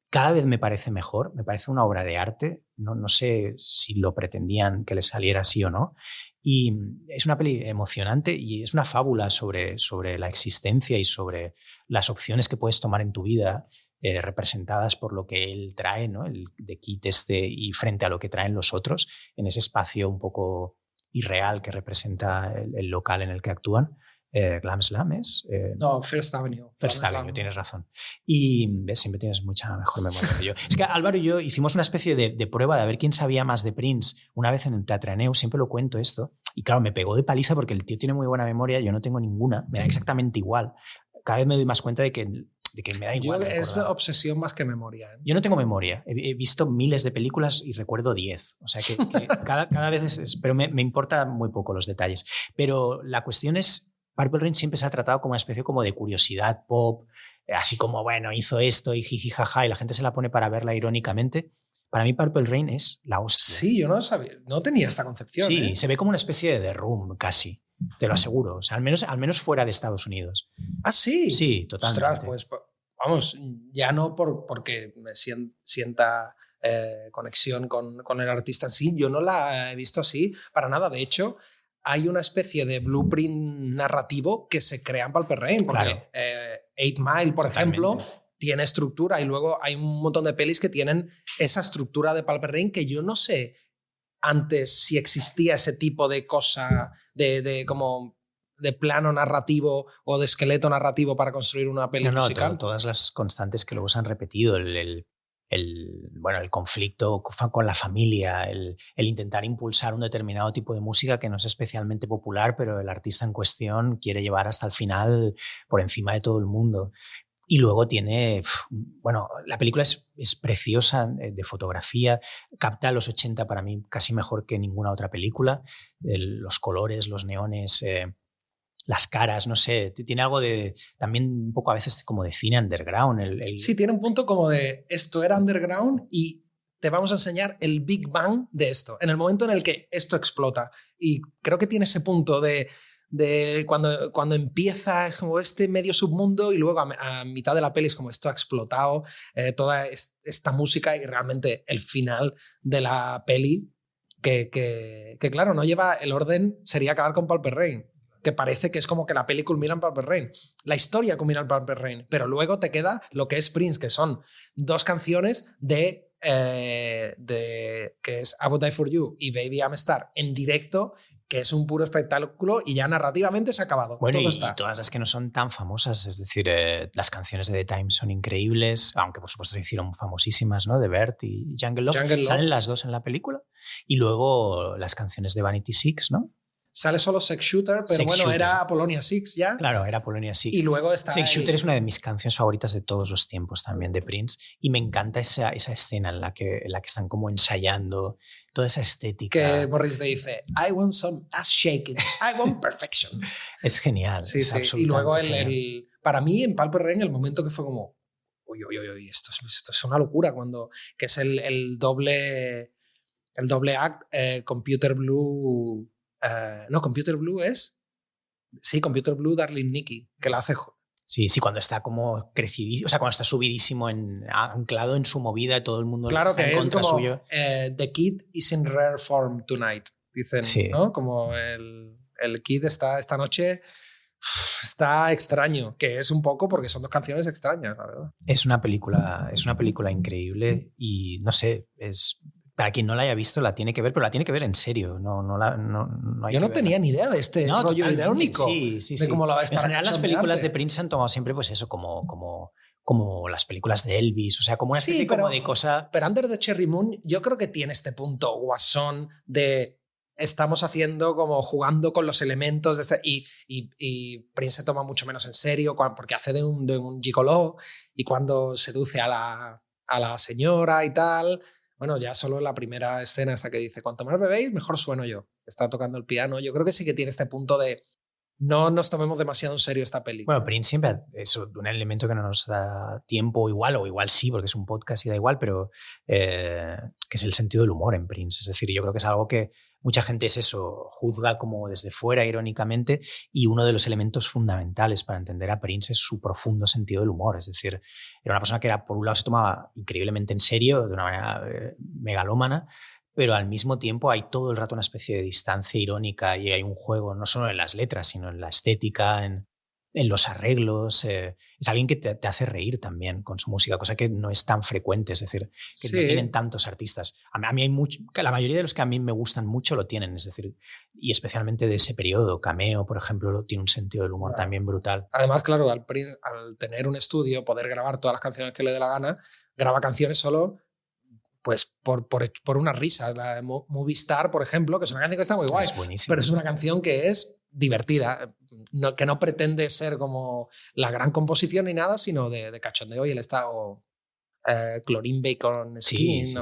Cada vez me parece mejor, me parece una obra de arte. No sé si lo pretendían que le saliera así o no. Y es una peli emocionante y es una fábula sobre la existencia y sobre las opciones que puedes tomar en tu vida, representadas por lo que él trae, ¿no? El de Kit y frente a lo que traen los otros, en ese espacio un poco irreal que representa el local en el que actúan. Glam Slam es... no, First Avenue. First Avenue, tienes razón. Y siempre tienes mucha mejor memoria que yo. Es que Álvaro y yo hicimos una especie de prueba de ver quién sabía más de Prince una vez en el Teatraneu, siempre lo cuento esto, y claro, me pegó de paliza porque el tío tiene muy buena memoria, yo no tengo ninguna, me da exactamente igual. Cada vez me doy más cuenta de que me da igual. Es obsesión más que memoria. Yo no tengo memoria. He visto miles de películas y recuerdo 10. O sea que cada vez pero me importa muy poco los detalles. Pero la cuestión es, Purple Rain siempre se ha tratado como una especie como de curiosidad pop, así como, bueno, hizo esto y jiji jaja, y la gente se la pone para verla irónicamente. Para mí Purple Rain es la hostia. Sí, yo no sabía, no tenía esta concepción. Sí, se ve como una especie de The Room, casi. Te lo aseguro. O sea, al menos fuera de Estados Unidos. ¿Ah, sí? Sí, totalmente. Ostras, pues vamos, ya no porque me sienta conexión con el artista en sí, yo no la he visto así para nada. De hecho, hay una especie de blueprint narrativo que se crea en Purple Rain, porque claro. 8 Mile, por ejemplo, tiene estructura, y luego hay un montón de pelis que tienen esa estructura de Purple Rain, que yo no sé antes si existía ese tipo de cosa como de plano narrativo o de esqueleto narrativo para construir una peli musical. Todas las constantes que luego se han repetido, el conflicto con la familia, el intentar impulsar un determinado tipo de música que no es especialmente popular, pero el artista en cuestión quiere llevar hasta el final por encima de todo el mundo. Y luego tiene, la película es preciosa de fotografía, capta los 80 para mí casi mejor que ninguna otra película, los colores, los neones, las caras, no sé, tiene algo de, también un poco a veces como de cine underground. Sí, tiene un punto como de esto era underground y te vamos a enseñar el Big Bang de esto, en el momento en el que esto explota. Y creo que tiene ese punto de cuando empieza es como este medio submundo y luego a mitad de la peli es como esto ha explotado, toda esta música, y realmente el final de la peli que claro, no lleva el orden, sería acabar con Purple Rain, que parece que es como que la peli culmina en Purple Rain, la historia culmina en Purple Rain, pero luego te queda lo que es Prince, que son 2 canciones que es I Would Die For You y Baby I'm a Star en directo, que es un puro espectáculo, y ya narrativamente se ha acabado. Bueno, todo y todas las que no son tan famosas, es decir, las canciones de The Times son increíbles, aunque por supuesto se hicieron famosísimas, ¿no? De Bert y Jungle Love. Salen las 2 en la película. Y luego las canciones de Vanity Six, ¿no? Sale solo Sex Shooter, pero era Apollonia 6 ya. Claro, era Apollonia 6. Y luego está Sex Shooter es una de mis canciones favoritas de todos los tiempos también de Prince, y me encanta esa escena en la que están como ensayando toda esa estética. Que Morris dice, I want some ass shaking, I want perfection. Es genial. Sí, sí. Y luego para mí en Purple Rain el momento que fue como, uy, esto es una locura, que es el doble act, Computer Blue. No, Computer Blue es. Sí, Computer Blue, Darling Nikki, que la hace. Sí, cuando está como crecidísimo, o sea, cuando está subidísimo, anclado en su movida, todo el mundo claro, está que en contra como, suyo. The Kid is in rare form tonight, dicen, sí. ¿No? Como el Kid está esta noche. Está extraño, que es un poco porque son 2 canciones extrañas, la verdad. Es una película increíble y no sé, para quien no la haya visto la tiene que ver, pero la tiene que ver en serio. Yo no tenía ni idea de este rollo irónico. Sí. De cómo la va a estar. En general las películas de Prince han tomado siempre pues eso como como las películas de Elvis, o sea, como una especie como de cosa... Pero Under the Cherry Moon yo creo que tiene este punto guasón de estamos haciendo como jugando con los elementos de este, y Prince se toma mucho menos en serio porque hace de un gigoló, y cuando seduce a la señora y tal, bueno, ya solo la primera escena esta que dice, cuanto más bebéis, mejor sueno yo. Está tocando el piano. Yo creo que sí que tiene este punto de no nos tomemos demasiado en serio esta película. Bueno, Prince siempre es un elemento que no nos da tiempo o igual sí, porque es un podcast y da igual, pero que es el sentido del humor en Prince. Es decir, yo creo que es algo que mucha gente juzga como desde fuera, irónicamente, y uno de los elementos fundamentales para entender a Prince es su profundo sentido del humor. Es decir, era una persona que por un lado se tomaba increíblemente en serio, de una manera megalómana, pero al mismo tiempo hay todo el rato una especie de distancia irónica y hay un juego no solo en las letras, sino en la estética, en los arreglos. Es alguien que te hace reír también con su música, cosa que no es tan frecuente, es decir, que no tienen tantos artistas. A mí hay la mayoría de los que a mí me gustan mucho lo tienen, es decir, y especialmente de ese periodo. Cameo, por ejemplo, tiene un sentido del humor también brutal. Además, claro, al tener un estudio, poder grabar todas las canciones que le dé la gana, graba canciones solo pues por una risa. La de Movistar, por ejemplo, que es una canción que está muy guay, pero es una canción que es divertida, que no pretende ser como la gran composición ni nada, sino de cachondeo, y él está Chlorine Bacon Skin, sí,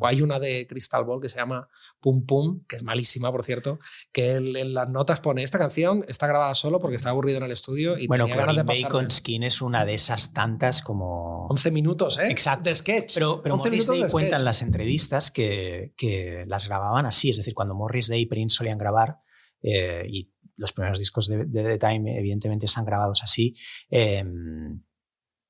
o hay una de Crystal Ball que se llama Pum Pum, que es malísima, por cierto, que él en las notas pone, esta canción está grabada solo porque está aburrido en el estudio y tenía ganas de pasar. Bacon Skin es una de esas tantas como... 11 minutos, Exacto. De sketch. Pero Morris Day cuenta en las entrevistas que las grababan así, es decir, cuando Morris Day y Prince solían grabar, y los primeros discos de The Time evidentemente están grabados así,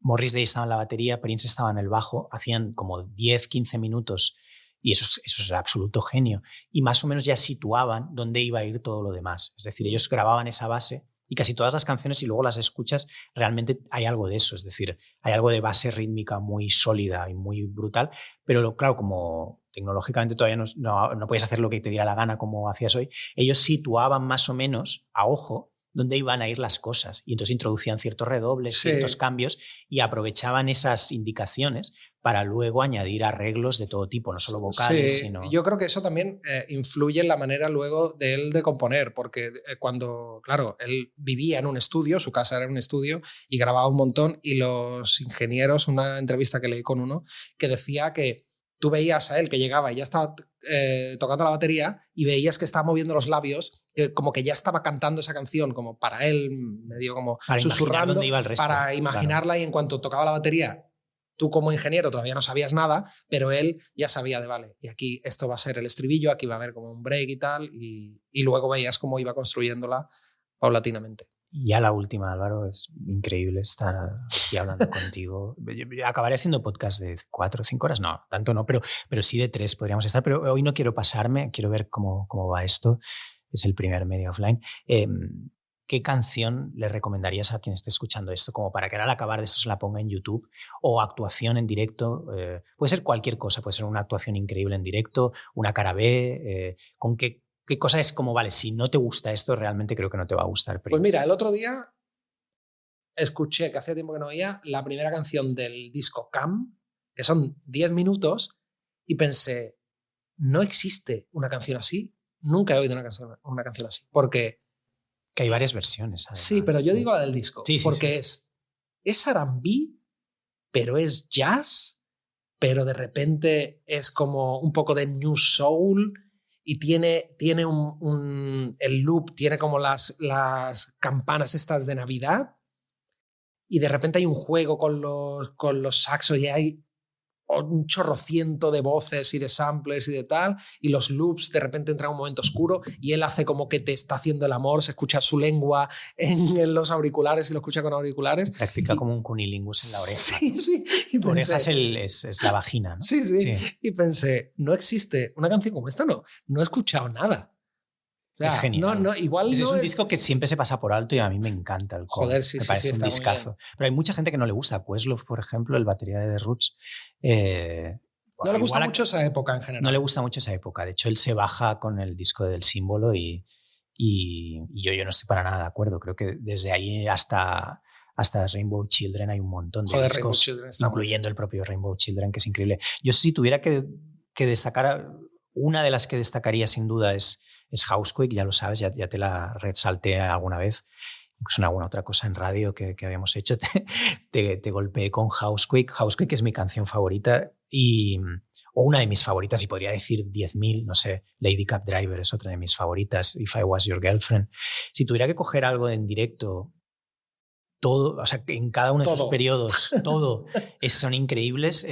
Morris Day estaba en la batería, Prince estaba en el bajo, hacían como 10-15 minutos y eso es absoluto genio. Y más o menos ya situaban dónde iba a ir todo lo demás. Es decir, ellos grababan esa base y casi todas las canciones, y luego las escuchas, realmente hay algo de eso. Es decir, hay algo de base rítmica muy sólida y muy brutal, pero claro, como tecnológicamente todavía no puedes hacer lo que te diera la gana como hacías hoy, ellos situaban más o menos a ojo dónde iban a ir las cosas, y entonces introducían ciertos redobles, ciertos cambios, y aprovechaban esas indicaciones para luego añadir arreglos de todo tipo, no solo vocales, sino... Yo creo que eso también influye en la manera luego de él de componer, porque cuando, claro, él vivía en un estudio, su casa era un estudio, y grababa un montón, y los ingenieros, una entrevista que leí con uno, que decía que tú veías a él que llegaba y ya estaba tocando la batería y veías que estaba moviendo los labios, como que ya estaba cantando esa canción, como para él, medio como para susurrando, iba el resto, para imaginarla, claro. Y en cuanto tocaba la batería, tú como ingeniero todavía no sabías nada, pero él ya sabía de, vale, y aquí esto va a ser el estribillo, aquí va a haber como un break y tal, y luego veías cómo iba construyéndola paulatinamente. Y ya la última, Álvaro, es increíble estar aquí hablando contigo. Acabaré haciendo podcast de 4 o 5 horas, no, tanto no, pero sí de 3 podríamos estar, pero hoy no quiero pasarme, quiero ver cómo va esto. Es el primer Media Offline. ¿Qué canción le recomendarías a quien esté escuchando esto, como para que al acabar de esto se la ponga en YouTube? O actuación en directo, puede ser cualquier cosa, puede ser una actuación increíble en directo, una cara B, ¿con qué cosa es como, vale, si no te gusta esto, realmente creo que no te va a gustar? Pues mira, el otro día escuché, que hacía tiempo que no oía, la primera canción del disco Cam, que son 10 minutos, y pensé, no existe una canción así. Nunca he oído una canción así, porque... Que hay varias versiones. Además. Sí, pero yo digo la del disco, porque es R&B, pero es jazz, pero de repente es como un poco de new soul, y tiene el loop, tiene como las campanas estas de Navidad, y de repente hay un juego con los saxos, y hay un chorrociento de voces y de samplers y de tal, y los loops de repente entran a un momento oscuro y él hace como que te está haciendo el amor, se escucha su lengua en los auriculares y lo escucha con auriculares. Practica como un cunilingus en la oreja. Sí. Y la oreja es la vagina, ¿no? Sí. Y pensé, no existe una canción como esta, no he escuchado nada. O sea, es genial. Igual es no un disco que siempre se pasa por alto y a mí me encanta el Joder, sí, me parece un discazo. Pero hay mucha gente que no le gusta. Questlove, por ejemplo, el batería de The Roots. No le gusta mucho esa época en general. No le gusta mucho esa época. De hecho, él se baja con el disco del Símbolo y yo no estoy para nada de acuerdo. Creo que desde ahí hasta hasta Rainbow Children hay un montón de discos, incluyendo el propio Rainbow Children, que es increíble. Yo si tuviera que destacar, una de las que destacaría sin duda es Housequake, ya lo sabes, ya te la resalté alguna vez, incluso en alguna otra cosa en radio que habíamos hecho, te golpeé con Housequake. Housequake es mi canción favorita o una de mis favoritas, y podría decir 10.000, no sé, Lady Cab Driver es otra de mis favoritas, If I Was Your Girlfriend. Si tuviera que coger algo en directo, todo, o sea, en cada uno de sus periodos, todo, son increíbles.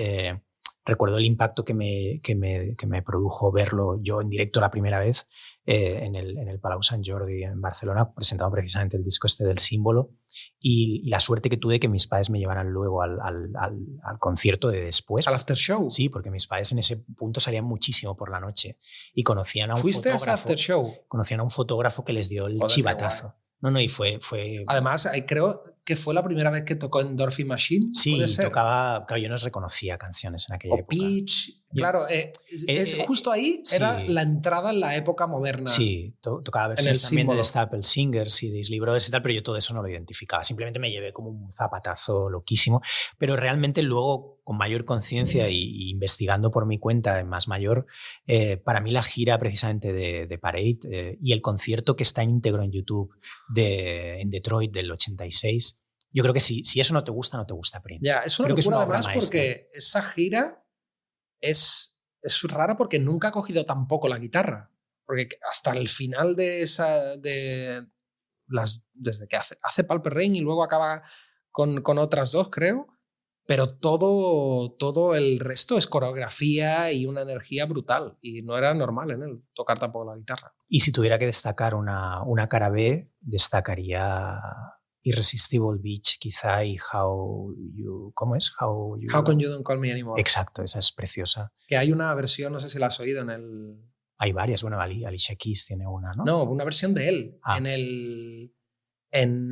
Recuerdo el impacto que me produjo verlo yo en directo la primera vez en el Palau Sant Jordi en Barcelona, presentando precisamente el disco del Símbolo, y la suerte que tuve que mis padres me llevaran luego al concierto de después. ¿Al after show? Sí, porque mis padres en ese punto salían muchísimo por la noche y conocían a un fotógrafo. ¿Fuiste a ese after show? Conocían a un fotógrafo que les dio el chivatazo. No, y fue... Además, creo que fue la primera vez que tocó Endorphin Machine. Sí, tocaba... Claro, yo no reconocía canciones en aquella época. Peach... Claro, justo ahí era la entrada en la época moderna. Sí, tocaba versiones también de The Staple Singers y de Isley Brothers y tal, pero yo todo eso no lo identificaba. Simplemente me llevé como un zapatazo loquísimo, pero realmente luego, con mayor conciencia y investigando por mi cuenta en más mayor, para mí la gira precisamente de Parade y el concierto que está íntegro en YouTube en Detroit del 86, yo creo que si eso no te gusta Prince. Ya, es una locura además porque esa gira... Es rara porque nunca ha cogido tampoco la guitarra. Porque hasta el final desde que hace Purple Rain y luego acaba con otras dos, creo. Pero todo el resto es coreografía y una energía brutal. Y no era normal en él tocar tampoco la guitarra. Y si tuviera que destacar una cara B, destacaría Irresistible Beach, quizá, y ¿cómo es? How Come You Don't Call Me Anymore. Exacto, esa es preciosa. Que hay una versión, no sé si la has oído en el... Hay varias, bueno, Alicia Keys tiene una, ¿no? No, una versión de él. En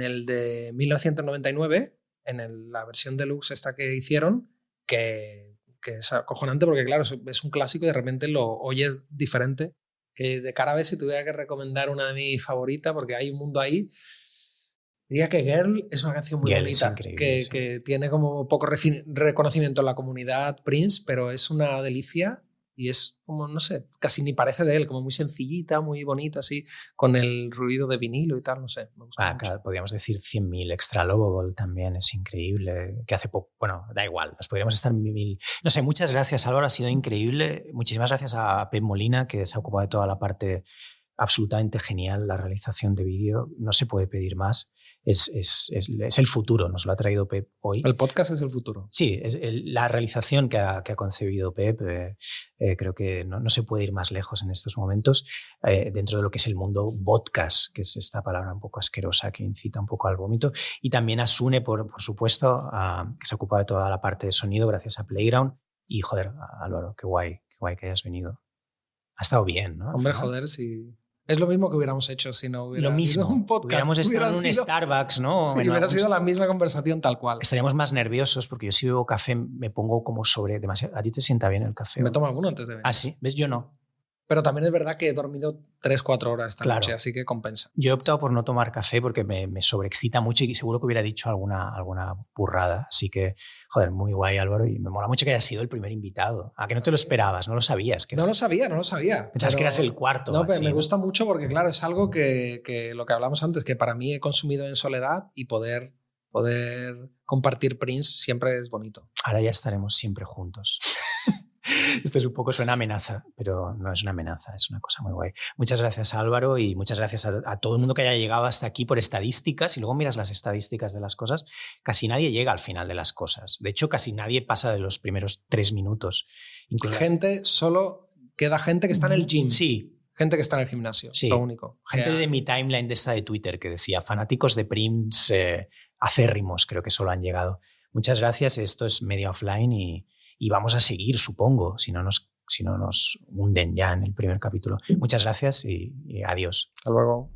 el de 1999, la versión deluxe esta que hicieron, que es acojonante porque, claro, es un clásico y de repente lo oyes diferente. Que de cara a ver si tuviera que recomendar una de mis favoritas, porque hay un mundo ahí... Diría que Girl es una canción muy bonita, que tiene como poco reconocimiento en la comunidad Prince, pero es una delicia y es como, no sé, casi ni parece de él, como muy sencillita, muy bonita, así, con el ruido de vinilo y tal, no sé. Me gusta mucho. Podríamos decir 100.000, Extra Lovable también es increíble, que hace poco, bueno, da igual, nos podríamos estar 1.000. No sé, muchas gracias Álvaro, ha sido increíble. Muchísimas gracias a Pep Molina, que se ha ocupado de toda la parte absolutamente genial, la realización de vídeo, no se puede pedir más. Es el futuro, nos lo ha traído Pep hoy. El podcast es el futuro. Sí, la realización que ha concebido Pep, creo que no se puede ir más lejos en estos momentos dentro de lo que es el mundo podcast, que es esta palabra un poco asquerosa que incita un poco al vómito. Y también a Sune, por supuesto, que se ocupa de toda la parte de sonido gracias a Playground. Y joder, Álvaro, qué guay que hayas venido. Ha estado bien, ¿no? Hombre, joder, sí. Es lo mismo que hubiéramos hecho si no hubiera sido un podcast. Hubiéramos estado en un Starbucks, ¿no? Sí, hubiera sido la misma conversación tal cual. Estaríamos más nerviosos porque yo si bebo café me pongo como sobre demasiado. ¿A ti te sienta bien el café? Me tomo alguno antes de venir. Ah, sí. ¿Ves? Yo no. Pero también es verdad que he dormido 3-4 horas esta noche, así que compensa. Yo he optado por no tomar café porque me sobreexcita mucho y seguro que hubiera dicho alguna burrada. Así que, joder, muy guay, Álvaro. Y me mola mucho que hayas sido el primer invitado. ¿A que no te lo esperabas? ¿No lo sabías? No lo sabía. Pensabas que eras el cuarto. No, pero me gusta mucho porque, claro, es algo que lo que hablamos antes, que para mí he consumido en soledad y poder compartir Prince siempre es bonito. Ahora ya estaremos siempre juntos. Esto es un poco, suena amenaza, pero no es una amenaza, es una cosa muy guay. Muchas gracias, Álvaro, y muchas gracias a todo el mundo que haya llegado hasta aquí por estadísticas. Y luego miras las estadísticas de las cosas, casi nadie llega al final de las cosas. De hecho, casi nadie pasa de los primeros 3 minutos. Incluso queda gente que está en el gym. Sí. Gente que está en el gimnasio, sí. Lo único. Gente de mi timeline de esta de Twitter que decía, fanáticos de Prince acérrimos, creo que solo han llegado. Muchas gracias, esto es Media Offline y vamos a seguir, supongo, si no nos hunden ya en el primer capítulo. Muchas gracias y adiós. Hasta luego.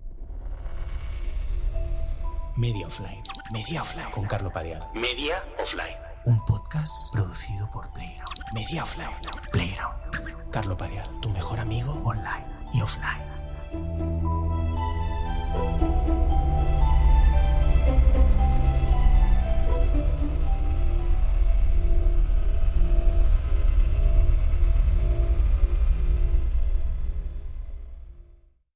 Media Offline con Carlo Padial. Media Offline. Un podcast producido por Playground. Media Offline. Playground. Carlo Padial, tu mejor amigo online y offline.